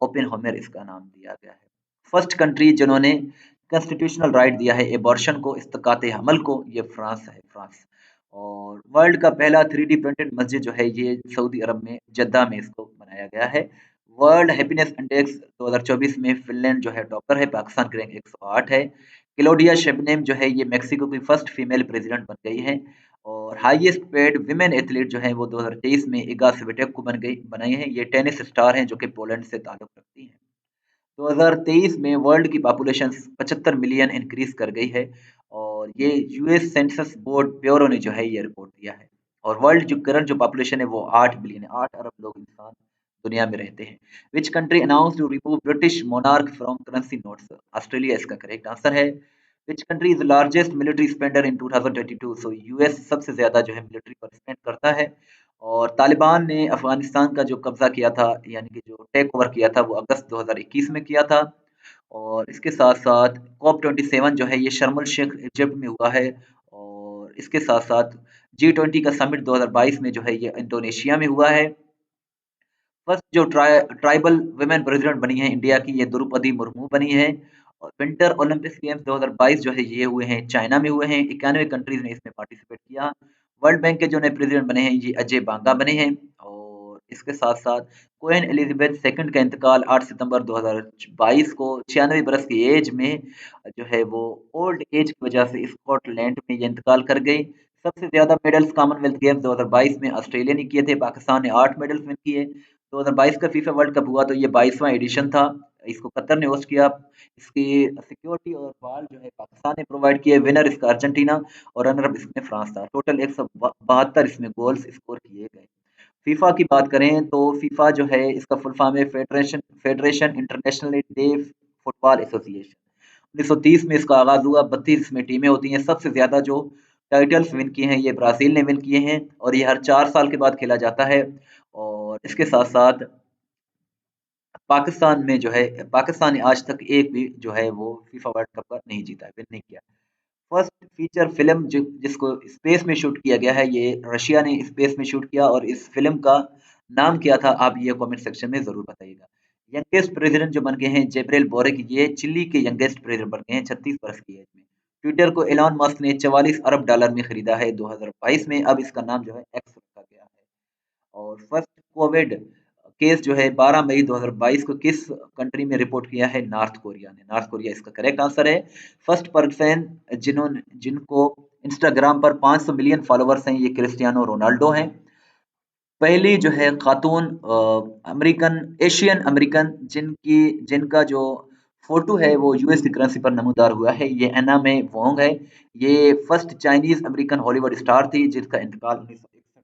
ओपेनहाइमर इसका नाम दिया गया है। फर्स्ट कंट्री जिन्होंने कॉन्स्टिट्यूशनल राइट दिया है एबॉर्शन को, इस्तिकात हमल को, ये फ्रांस है, फ्रांस। और वर्ल्ड का पहला 3D प्रिंटेड मस्जिद जो है ये सऊदी अरब में जद्दा में इसको बनाया गया है। वर्ल्ड हैप्पीनेस इंडेक्स 2024 में फिनलैंड जो है टॉपर है, पाकिस्तान की रैंक 108 है। क्लोडिया शेबनेम जो है ये मेक्सिको की फर्स्ट फीमेल प्रेसिडेंट बन गई है। और हाईएस्ट पेड विमेन एथलीट जो है वो 2023 में इगा स्विटेक को बनाई है, ये टेनिस स्टार हैं जो कि पोलैंड से ताल्लुक रखती हैं। 2023 में वर्ल्ड की पॉपुलेशन 75 मिलियन इंक्रीज कर गई है, और ये यूएस सेंसस बोर्ड ब्यूरो ने जो है ये रिपोर्ट दिया है। और वर्ल्ड जो करंट जो पॉपुलेशन है वो 8 बिलियन है, 8 अरब लोग इंसान दुनिया में रहते हैं। Which country announce to remove British monarch from currency notes? Australia इसका करेक्ट आंसर है। Which country is largest military spender in 2022? So US सबसे ज्यादा जो है मिलिट्री पर स्पेंड करता है। और तालिबान ने अफगानिस्तान का जो कब्जा किया था, यानी कि जो टेक ओवर किया था, वो अगस्त 2021 में किया था। और इसके साथ साथ COP27 जो है ये शर्म अल शेख इजिप्ट में हुआ है। और इसके साथ साथ G20 का समिट 2022 में जो है ये इंडोनेशिया में हुआ है। फर्स्ट जो ट्राइबल वुमेन प्रेसिडेंट बनी है इंडिया की, ये द्रौपदी मुर्मू बनी है। और विंटर ओलंपिक्स गेम्स 2022 जो है ये हुए हैं चाइना में हुए हैं, 91 कंट्रीज ने इसमें पार्टिसिपेट किया। वर्ल्ड बैंक के जो नए प्रेसिडेंट बने हैं ये अजय बांगा बने हैं। और इसके साथ साथ क्वीन एलिजाबेथ सेकंड का इंतकाल 8 सितंबर 2022 को 96 बरस की एज में जो है वो ओल्ड एज की वजह से स्कॉटलैंड में ये इंतकाल कर गई। सबसे ज्यादा मेडल्स कॉमनवेल्थ गेम्स 2022 में ऑस्ट्रेलिया ने किए थे, पाकिस्तान ने 8 मेडल्स विन किए। 2022 का फीफा वर्ल्ड कप हुआ तो ये 22वां एडिशन था, इसको कतर ने होस्ट किया। इसकी सिक्योरिटी और बॉल जो है पाकिस्तान ने प्रोवाइड किए, विनर इसका अर्जेंटीना और रनर अप इसमें फ्रांस था। टोटल 172 इसमें गोल्स स्कोर किए गए। फीफा की बात करें तो फीफा जो है इसका फुल फॉर्म है federation federation international day football association. 1930 में इसका आगाज हुआ, 32 इसमें टीमें होती हैं। सबसे ज्यादा जो टाइटल्स विन किए हैं ये ब्राजील ने विन किए हैं, और ये हर 4 साल के बाद खेला जाता है। और इसके साथ साथ पाकिस्तान में जो है, पाकिस्तान ने आज तक एक भी जो है वो फीफा वर्ल्ड कप का नहीं जीता है, विन नहीं किया। फर्स्ट फीचर फिल्म जिसको स्पेस में शूट किया गया है, ये रशिया ने स्पेस में शूट किया, और इस फिल्म का नाम क्या था आप ये कमेंट सेक्शन में जरूर बताइएगा। यंगेस्ट प्रेसिडेंट जो बन गए हैं जेब्रेल बोरिक, ये चिली के यंगेस्ट प्रेसिडेंट बन गए हैं 36 वर्ष की एज में। ट्विटर को एलॉन मस्क ने 44 अरब डॉलर में खरीदा है 2022 में, अब इसका नाम जो है एक्स रखा गया है। और फर्स्ट कोविड केस जो है 12 मई 2022 को किस कंट्री में रिपोर्ट किया है? नॉर्थ कोरिया ने, नॉर्थ कोरिया इसका करेक्ट आंसर है। फर्स्ट पर्सन जिनको इंस्टाग्राम पर 500 मिलियन फॉलोवर्स हैं, ये क्रिस्टियानो रोनाल्डो हैं। पहली जो है खातून अमेरिकन एशियन अमेरिकन जिनका जो फोटो है वो यूएस की करेंसी पर नमूदार हुआ है, ये एना में वोंग है। ये first Chinese American Hollywood star थी जिसका इंतकाल 1961 में।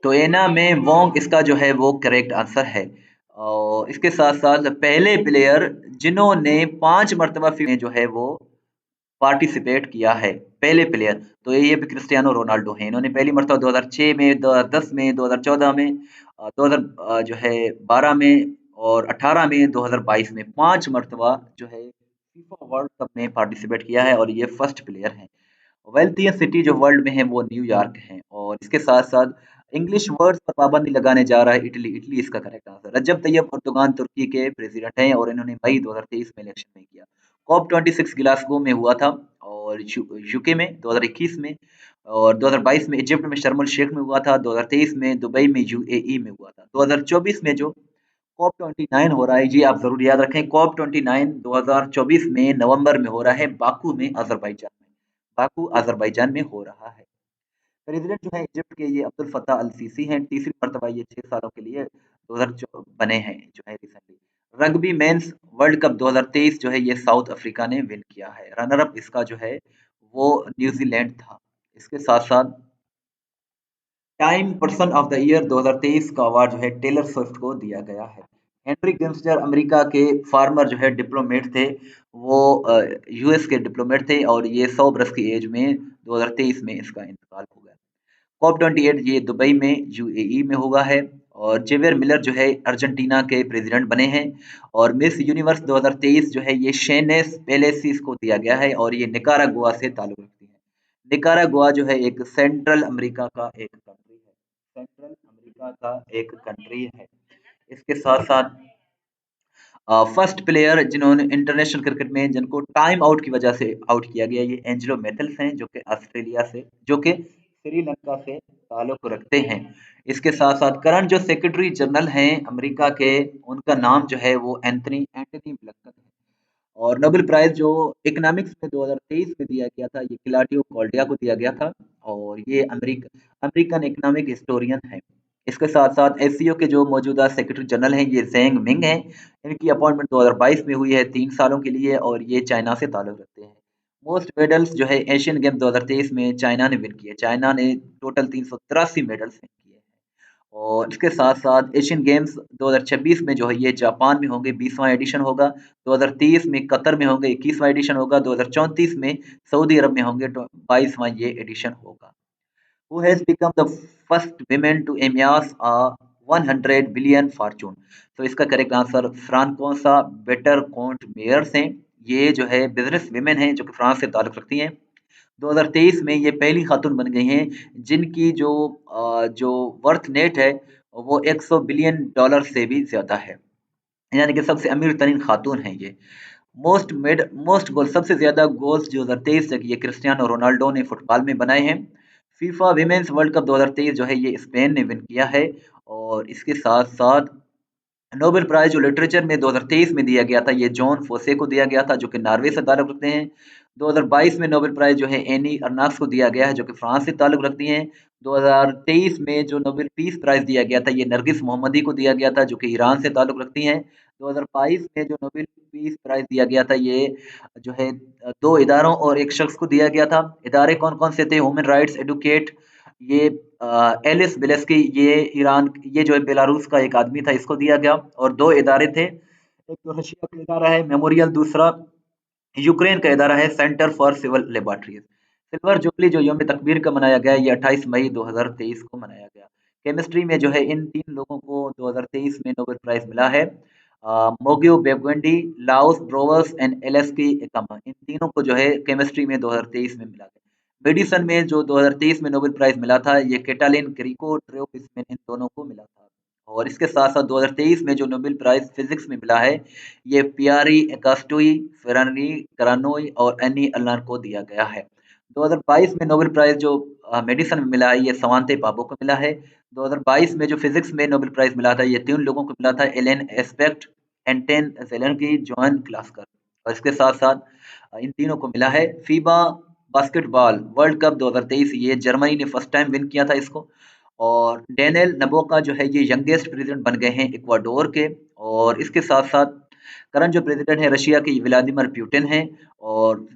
तो एना में वोंग इसका जो है वो करेक्ट आंसर है। और इसके साथ साथ पहले प्लेयर जिन्होंने 5 मरतबा फीफा में जो है वो पार्टिसिपेट किया है, पहले प्लेयर, तो ये भी क्रिस्टियानो रोनाल्डो हैं। इन्होंने पहली मरतबा 2006 में, 2010 में, 2014 में, 2000 जो है 12 में, और 18 में, 2022 में 5 मरतबा जो है फीफा वर्ल्ड कप में पार्टिसिपेट किया है, और ये फर्स्ट प्लेयर हैं। वेल्थिएस्ट सिटी जो वर्ल्ड में है वो न्यूयॉर्क है। और इसके साथ साथ इंग्लिश वर्ड्स पर पाबंदी लगाने जा रहा है इटली, इटली इसका करेक्ट आंसर। रजब तैयब अर्दोगान तुर्की के प्रेसिडेंट हैं, और इन्होंने मई 2023 में इलेक्शन में किया। COP26 ग्लासगो में हुआ था और यूके में 2021 में, और 2022 में इजिप्ट में शर्म अल शेख में हुआ था, 2023 में दुबई में यूएई में हुआ था। 2024 में जो COP29 हो रहा है, ये आप जरूर याद रखें, COP29 2024 में नवंबर में हो रहा है बाकू में, अजरबैजान में। बाकू अजरबैजान में हो रहा है। प्रेसिडेंट जो है इजिप्ट के ये अब्दुल फत्ताह अल सीसी हैं, तीसरी मरतबा ये 6 सालों के लिए 2000 बने हैं जो है recently. Rugby mains world cup 2023 जो है ये साउथ अफ्रीका ने विन किया है। रनर अप इसका जो है वो न्यूजीलैंड था। इसके साथ साथ time person of the year 2023 का अवार्ड जो है टेलर स्विफ्ट को दिया गया है। हेनरी किसिंजर अमेरिका के फार्मर जो है डिप्लोमेट थे, वो यूएस के डिप्लोमेट थे और ये 100 बरस की एज में 2023 में इसका इंतकाल हो गया। COP28 ये दुबई में यूएई में हुआ है। और जेवियर मिलर जो है अर्जेंटीना के प्रेसिडेंट बने हैं। और मिस यूनिवर्स 2023 जो है ये शेनेस पेलेसिस को दिया गया है और ये निकारागुआ से ताल्लुक रखती है। निकारागुआ जो है एक सेंट्रल अमेरिका का एक कंट्री है, सेंट्रल अमेरिका का एक कंट्री है। इसके साथ साथ फर्स्ट प्लेयर जिन्होंने इंटरनेशनल क्रिकेट में जिनको टाइम आउट की वजह से आउट किया गया, ये एंजेलो मैथल्स हैं जो कि ऑस्ट्रेलिया से, जो कि श्रीलंका से ताल्लुक रखते हैं। इसके साथ साथ करंट जो सेक्रेटरी जनरल हैं अमेरिका के, उनका नाम जो है वो एंथनी एंटनी ब्लिंकन है। और नोबेल प्राइज जो इकोनॉमिक्स में 2023 में दिया गया था, ये क्लॉडियो कॉल्डिया को दिया गया था और ये अमेरिकन इकोनॉमिक हिस्टोरियन है। इसके साथ साथ एससीओ के जो मौजूदा सेक्रेटरी जनरल हैं ये जेंग मिंग हैं। इनकी अपॉइंटमेंट 2022 में हुई है 3 सालों के लिए और ये चाइना से ताल्लुक रखते हैं। मोस्ट मेडल्स जो है एशियन गेम 2023 में चाइना ने विन किए। चाइना ने टोटल 383 मेडल्स विन किए हैं। और इसके साथ-साथ एशियन गेम्स 2026 में जो है ये जापान में होंगे, 20वां एडिशन होगा। 2030 में कतर में होंगे, 21वां एडिशन होगा। 2034 में सऊदी अरब में होंगे, 22वां ये एडिशन होगा। Who has become the first women to amass a 100 billion fortune? तो इसका correct answer Francoise Bettencourt Meyers हैं। ये जो है बिजनेस विमेन हैं जो कि फ्रांस से ताल्लुक रखती हैं। 2023 में ये पहली खातून बन गई हैं जिनकी जो वर्थ नेट है वो 100 बिलियन डॉलर से भी ज्यादा है, यानी कि सबसे अमीर तरीन खातून हैं ये। मोस्ट गोल, सबसे ज्यादा गोल्स 2023 तक ये क्रिस्टियानो रोनाल्डो ने फुटबॉल में बनाए हैं। फीफा विमेंस वर्ल्ड कप 2023 जो है ये स्पेन ने विन किया है। और इसके साथ साथ नोबेल प्राइज जो लिटरेचर में 2023 में दिया गया था, ये जॉन फोसे को दिया गया था जो कि नॉर्वे से ताल्लुक रखते हैं। 2022 में नोबेल प्राइज जो है एनी अर्नाक्स को दिया गया है जो कि फ्रांस से ताल्लुक रखती हैं। 2023 में जो नोबेल पीस प्राइज दिया गया था, ये नरगिस मोहम्मदी को दिया गया था जो कि ईरान से ताल्लुक रखती हैं। 2022 में जो नोबेल पीस प्राइज दिया गया था, ये जो है 2 इदारों और एक शख्स को दिया गया था। इदारे कौन कौन से थे? ह्यूमन राइट्स एडवोकेट, ये एलिस बेलेस्की, ये ईरान, ये जो है बेलारूस का एक आदमी था, इसको दिया गया। और 2 इदारे थे, एक तो रशिया का इदारा है मेमोरियल, दूसरा यूक्रेन का इदारा है centre for civil liberties. Silver jubilee जो यौम तकबीर का मनाया गया, ये 28 मई 2023 को मनाया गया। केमिस्ट्री में जो है इन 3 लोगों को 2023 में नोबेल प्राइज मिला है। मोगियो बेगवेंडी, लाओस ब्रोवर्स एंड एलएसपी एकमा, इन तीनों को जो है केमिस्ट्री में 2023 में मिला है। मेडिसन में जो 2023 में नोबेल प्राइज मिला था, ये केटालिन ग्रीको ट्रेओपिसमेन, इन दोनों को मिला था। और इसके साथ साथ 2023 में जो नोबेल प्राइज फिजिक्स में मिला है, ये पियारी एकास्टोई, फेरानी करानोई और एनी अल्लान को दिया गया है। 2022 में नोबेल प्राइज जो मेडिसिन में मिला है, ये सवांते पापो को मिला है। 2022 में जो फिजिक्स में नोबेल प्राइज मिला था, ये 3 लोगों को मिला था, एलेन एस्पेक्ट, एंटेन जेलेंकी, जॉन क्लास्कर। और इसके साथ साथ इन तीनों को मिला है। फीबा बास्केटबॉल वर्ल्ड कप 2023, ये जर्मनी ने फर्स्ट टाइम विन किया था इसको। और डेनियल नबोका जो है ये यंगेस्ट प्रेसिडेंट बन गए हैं इक्वाडोर के। और इसके साथ साथ करंट जो प्रेसिडेंट है रशिया के व्लादिमीर पुतिन हैं। और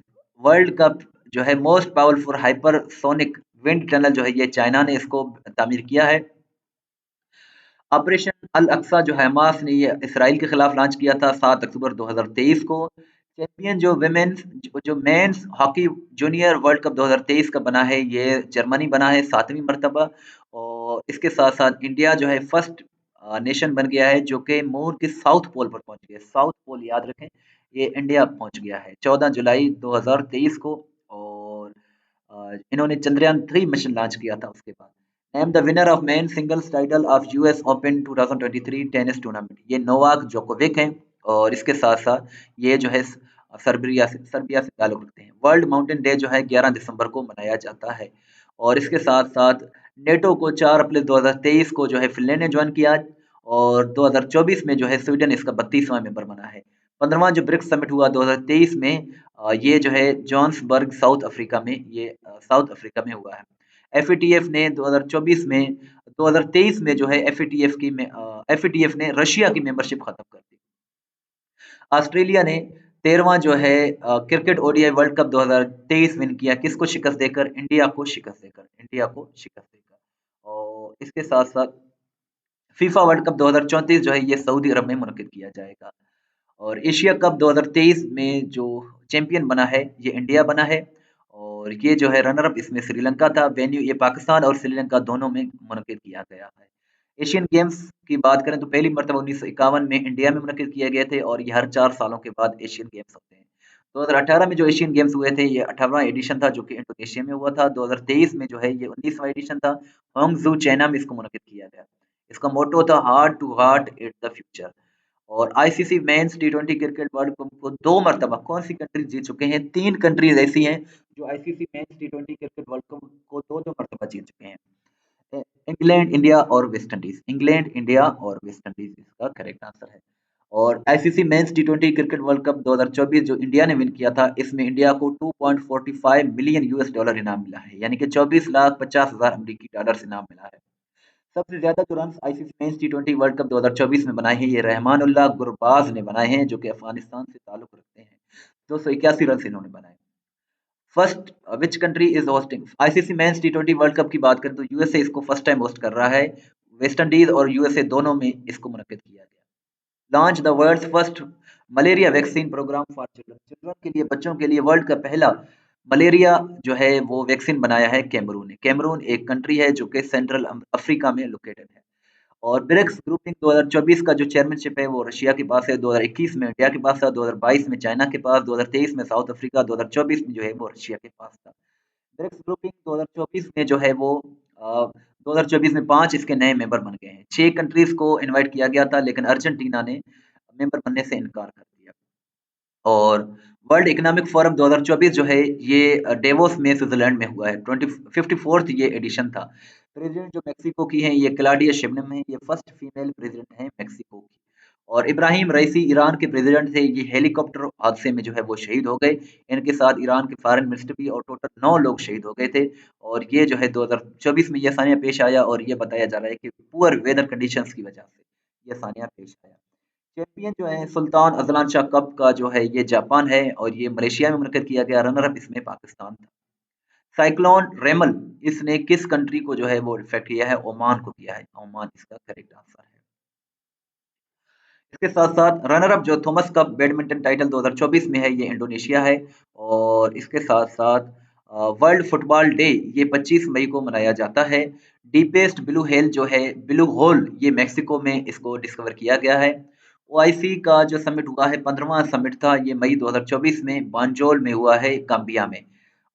वर्ल्ड कप जो है most powerful hypersonic wind tunnel जो है ये चाइना ने इसको तामीर किया है। ऑपरेशन अल अक्सा जो हमास ने ये इसराइल के खिलाफ लॉन्च किया था 7 अक्टूबर 2023 को। चैंपियन जो विमेन्स जो men's hockey junior world cup 2023 का बना है, ये जर्मनी बना है 7वीं मरतबा। और इसके साथ साथ इंडिया जो है फर्स्ट नेशन बन गया है जो कि मून के साउथ पोल पर पहुंच गया। साउथ पोल याद रखें, ये इंडिया पहुंच गया है 14 जुलाई 2023 को। और इन्होंने चंद्रयान 3 मिशन लॉन्च किया था उसके बाद। Name the winner of main singles title of US open 2023 tennis tournament, ये नोवाक जोकोविक हैं। और इसके साथ साथ ये जो है सर्बिया से ताल्लुक रखते हैं। वर्ल्ड माउंटेन डे जो है 11 दिसंबर को मनाया जाता है। और इसके साथ साथ नेटो को 4 अप्रैल 2023 को जो है फिनलैंड ने ज्वाइन किया और 2024 में जो है स्वीडन इसका 32वां मेंबर बना है। 15वां जो ब्रिक्स समिट हुआ 2023 में, ये जो है जोहान्सबर्ग साउथ अफ्रीका में हुआ है। एफएटीएफ ने 2023 में जो है एफएटीएफ ने रशिया की मेंबरशिप खत्म कर दी। ऑस्ट्रेलिया ने 13वां जो है cricket ODI world cup 2023 win किया, किसको शिकस्त देकर? इंडिया को शिकस्त देकर। और इसके साथ साथ फीफा वर्ल्ड कप 2034 जो है ये सऊदी अरब में मुनक्किद किया जाएगा। और एशिया कप 2023 में जो चैंपियन बना है ये इंडिया बना है। और ये जो है रनर अप इसमें श्रीलंका था। वेन्यू ये पाकिस्तान और श्रीलंका दोनों में मुनक्किद किया गया है। एशियन गेम्स की बात करें तो पहली मरतबा 1951 में इंडिया में मुनक्किद किए गए थे और ये हर 4 सालों के बाद एशियन गेम्स होते हैं। 2018 में जो एशियन गेम्स हुए थे ये 18वां एडिशन था जो कि इंडोनेशिया में हुआ था। 2023 में जो है ये 19वां एडिशन था। हांगझू चाइना में इसको मुनक्किद किया गया। इसका मोटो था heart to heart at the future. और ICC men's T20 cricket world cup को 2 मरतबा कौन सी कंट्रीज जीत चुके हैं? 3 कंट्रीज ऐसी हैं जो ICC men's T20 cricket world cup को 2-2 मरतबा जीत चुके हैं। इंग्लैंड, इंडिया और वेस्ट इंडीज। इंग्लैंड, इंडिया और वेस्ट इंडीज इसका करेक्ट आंसर है। और ICC men's T20 cricket world cup 2024 जो इंडिया ने विन किया था, इसमें इंडिया को 2.45 मिलियन यूएस डॉलर इनाम मिला है, यानी कि 24,50,000 अमेरिकी डॉलर इनाम मिला है। सबसे ज्यादा जो रन आईसीसी मेंस टी20 वर्ल्ड कप 2024 में बनाए हैं ये रहमानुल्लाह गुरबाज ने बनाए हैं जो कि अफगानिस्तान से ताल्लुक रखते हैं। 281 रन इन्होंने बनाए। First which country is hosting ICC men's T20 world cup की बात करें तो यूएसए इसको फर्स्ट टाइम होस्ट कर रहा है। वेस्ट इंडीज और यूएसए दोनों में इसको मुनक्किद किया गया। Launch the world's first malaria vaccine programme for children. Children के लिए, बच्चों के लिए वर्ल्ड का पहला मलेरिया जो है वो वैक्सीन बनाया है कैमरून ने। कैमरून एक कंट्री है जो कि सेंट्रल अफ्रीका में लोकेटेड है। और ब्रिक्स ग्रुपिंग 2024 का जो चेयरमैनशिप है वो रशिया के पास है। 2021 में इंडिया के पास था, 2022 में चाइना के पास, 2023 में साउथ अफ्रीका, 2024 में जो है वो रशिया के पास था। ब्रिक्स ग्रुपिंग 2024 में जो है वो 2024 में 5 इसके नए मेंबर बन गए हैं। 6 कंट्रीज को इनवाइट किया गया था लेकिन अर्जेंटीना ने मेंबर बनने से इनकार कर दिया। और वर्ल्ड इकोनॉमिक फोरम 2024 जो है ये डेवोस में स्विट्जरलैंड में हुआ है। 54th ये एडिशन था। प्रेसिडेंट जो मेक्सिको की हैं ये क्लाउडिया शेबनम है। ये फर्स्ट फीमेल प्रेसिडेंट हैं मेक्सिको की। और इब्राहिम रईसी ईरान के प्रेसिडेंट थे। ये हेलीकॉप्टर हादसे में जो है वो शहीद हो गए। इनके साथ ईरान के फॉरेन मिनिस्टर भी, और टोटल 9 लोग शहीद हो गए थे। और ये जो है 2024 में ये सानिया पेश आया और ये बताया जा रहा है कि पुअर वेदर कंडीशंस की वजह से ये सानिया पेश आया। चैंपियन जो है सुल्तान अजलान शाह कप का जो है ये जापान है और ये मलेशिया में मुनक्किद किया गया। रनर अप इसमें पाकिस्तान था। साइक्लोन रेमल इसने किस कंट्री को जो है वो इफेक्ट किया है? ओमान को किया है। ओमान इसका करेक्ट आंसर है। इसके साथ साथ रनर अप जो थॉमस कप बैडमिंटन टाइटल 2024 में है ये इंडोनेशिया है। और इसके साथ साथ वर्ल्ड फुटबॉल डे ये 25 मई को मनाया जाता है। डीपेस्ट ब्लू होल ये मेक्सिको में इसको डिस्कवर किया गया है। ओआईसी का जो समिट हुआ है 15वां समिट था, ये मई 2024 में बांजोल में हुआ है, गाम्बिया में।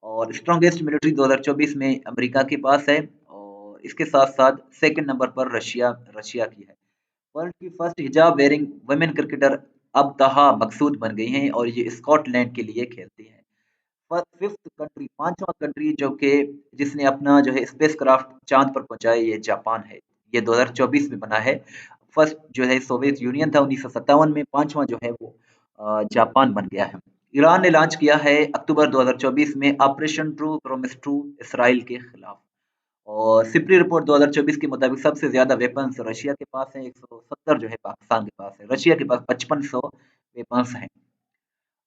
और स्ट्रॉन्गेस्ट मिलिट्री 2024 में अमेरिका के पास है। और इसके साथ साथ सेकंड नंबर पर रशिया की है। वर्ल्ड की फर्स्ट हिजाब वेयरिंग वुमेन क्रिकेटर अब तहा मकसूद बन गई हैं और ये स्कॉटलैंड के लिए खेलती हैं। फिफ्थ कंट्री, पांचवा कंट्री जो कि जिसने अपना जो है स्पेस क्राफ्ट चांद पर पहुंचाया ये जापान है। ये 2024 में बना है। फर्स्ट जो है सोवियत यूनियन था 1957 में, पांचवा जो है वो जापान बन गया है। ईरान ने लॉन्च किया है अक्टूबर 2024 में operation true promise true Israel के खिलाफ। और सिपरी रिपोर्ट 2024 के मुताबिक सबसे ज्यादा वेपन्स रशिया के पास है, 170 जो है पाकिस्तान के पास है। रशिया के पास 5500 वेपन्स हैं।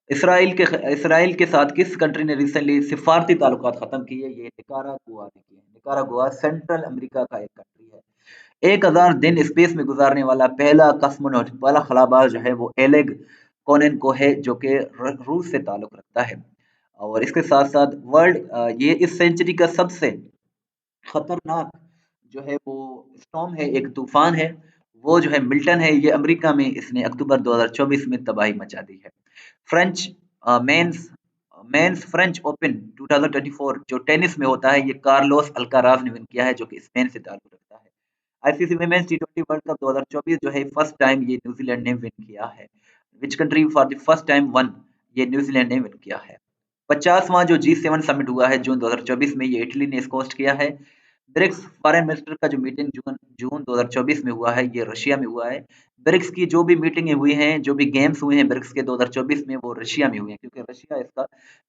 इसराइल के साथ किस कंट्री ने रिसेंटली सिफारती ताल्लुकात खत्म किए? ये निकारागुआ ने किए। निकारागुआ सेंट्रल अमेरिका का एक कंट्री है। 1000 दिन स्पेस में गुजारने वाला पहला कस्मोनॉट, पहला खलाबाज जो है वो एलेग कोनेनको है जो कि रूस से ताल्लुक रखता है। और इसके साथ साथ ये इस सेंचुरी का सबसे खतरनाक जो है वो स्टॉर्म है, एक तूफान है, वो जो है मिल्टन है। ये अमेरिका में इसने अक्टूबर 2024 में तबाही मचा दी है। French men's men's French open 2024 जो टेनिस में होता है, ये कार्लोस अल्काराज ने विन किया है जो कि स्पेन से ताल्लुक रखता है। आईसीसी वुमेन्स टी20 वर्ल्ड कप 2024 जो है फर्स्ट टाइम ये न्यूजीलैंड ने विन किया है। Which country for the first time one ये न्यूजीलैंड ने विन किया है। 50वां जो G7 समिट हुआ है जून 2024 में, ये इटली ने इसको होस्ट किया है। ब्रिक्स फॉरेन मिनिस्टर का जो मीटिंग जून जून 2024 में हुआ है, ये रशिया में हुआ है। ब्रिक्स की जो भी मीटिंगें हुई हैं, जो भी गेम्स हुए हैं ब्रिक्स के 2024 में, वो रशिया में हुए हैं, क्योंकि रशिया इसका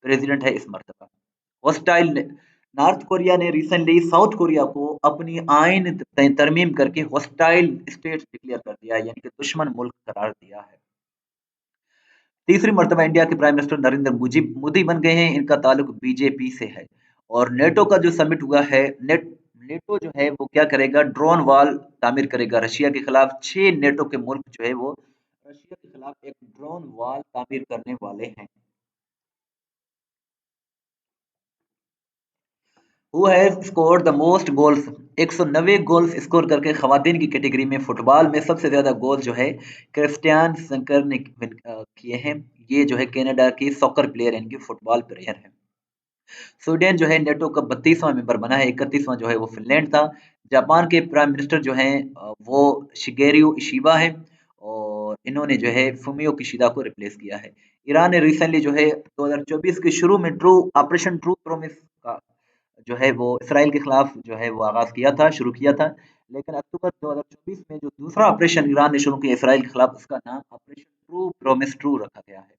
प्रेसिडेंट है इस मर्तबा। हॉस्टाइल नॉर्थ कोरिया ने रिसेंटली साउथ कोरिया को अपनी आइन तरमीम करके हॉस्टाइल स्टेट डिक्लेयर कर दिया है, यानी कि दुश्मन मुल्क करार दिया है। तीसरी मर्तबा इंडिया के प्राइम मिनिस्टर नरेंद्र मोदी बन गए हैं, इनका ताल्लुक बीजेपी से है। और नेटो का जो समिट हुआ है, नेटो जो है वो क्या करेगा, ड्रोन वॉल तामीर करेगा रशिया के खिलाफ। 6 नेटो के मुल्क जो है वो रशिया के खिलाफ एक ड्रोन वॉल तामीर करने वाले हैं। Who has scored the most goals, 190 goals score करके खवातीन की कैटेगरी में फुटबॉल में सबसे ज्यादा गोल जो है क्रिस्टियान संकर ने किए हैं। ये जो है कनाडा की सॉकर प्लेयर है, इनकी फुटबॉल प्लेयर है। स्वीडन जो है नेटो का 32वां मेंबर बना है, 31वां जो है वो फिनलैंड था। जापान के प्राइम मिनिस्टर जो हैं वो शिगेरू इशिबा है, और इन्होंने जो है फुमियो किशिदा को रिप्लेस किया है। ईरान ने रिसेंटली जो है 2024 के शुरू में ऑपरेशन ट्रू प्रोमिस का जो है वो इसराइल के खिलाफ जो है वो आगाज किया था, शुरू किया था। लेकिन अक्टूबर 2024 में जो दूसरा ऑपरेशन ईरान ने शुरू किया इसराइल के खिलाफ, उसका नाम ऑपरेशन ट्रू प्रोमिस ट्रू रखा गया है।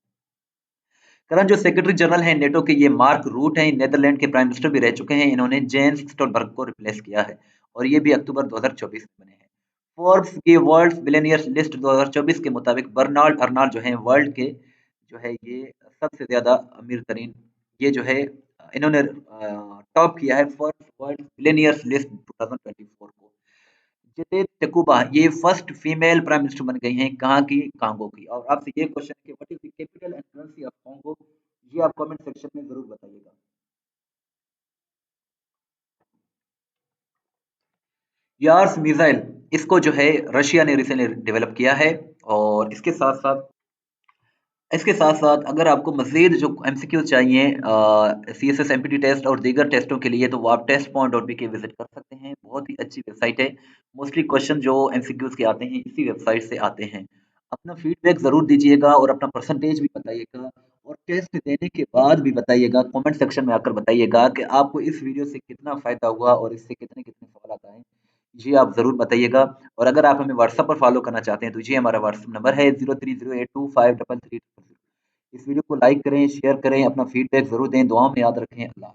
करंट जो सेक्रेटरी जनरल हैं नेटो के, ये मार्क रूट हैं, नीदरलैंड के प्राइम मिनिस्टर भी रह चुके हैं। इन्होंने जेंस स्टोलबर्ग को रिप्लेस किया है, और ये भी अक्टूबर 2024 में बने हैं। फोर्ब्स की वर्ल्ड बिलियनियर्स लिस्ट 2024 के मुताबिक बर्नार्ड अर्नॉल्ड जो है वर्ल्ड के जो है ये सबसे ज्यादा अमीर तरीन, ये जो है इन्होंने टॉप किया है फर्स्ट वर्ल्ड बिलियनियर्स लिस्ट 2024 को। जितेन टकुबा ये फर्स्ट फीमेल प्राइम मिनिस्टर बन गई हैं, कहाँ की, कांगो की। और आपसे ये क्वेश्चन है कि what is the capital and currency of Congo, ये आप कमेंट सेक्शन में जरूर बताइएगा। यार्स मिसाइल, इसको जो है रशिया ने रिसेंटली डेवलप किया है। और इसके साथ साथ अगर आपको मजीद जो एमसीक्यू चाहिए सीएसएस एमपीटी टेस्ट और दीगर टेस्टों के लिए, तो वो आप test.bk विजिट कर सकते हैं। बहुत ही अच्छी वेबसाइट है। मोस्टली क्वेश्चन जो एमसीक्यूज के आते हैं इसी वेबसाइट से आते हैं। अपना फीडबैक ज़रूर दीजिएगा और अपना परसेंटेज भी बताइएगा, और टेस्ट देने के बाद भी बताइएगा, कमेंट सेक्शन में आकर बताइएगा कि आपको इस वीडियो से कितना फ़ायदा हुआ और इससे कितने कितने सवाल आए। जी आप ज़रूर बताइएगा। और अगर आप हमें व्हाट्सएप पर फॉलो करना चाहते हैं, तो जी हमारा व्हाट्सएप नंबर है 03082533। इस वीडियो को लाइक करें, शेयर करें, अपना फीडबैक ज़रूर दें, दुआओं में याद रखें। अल्लाह।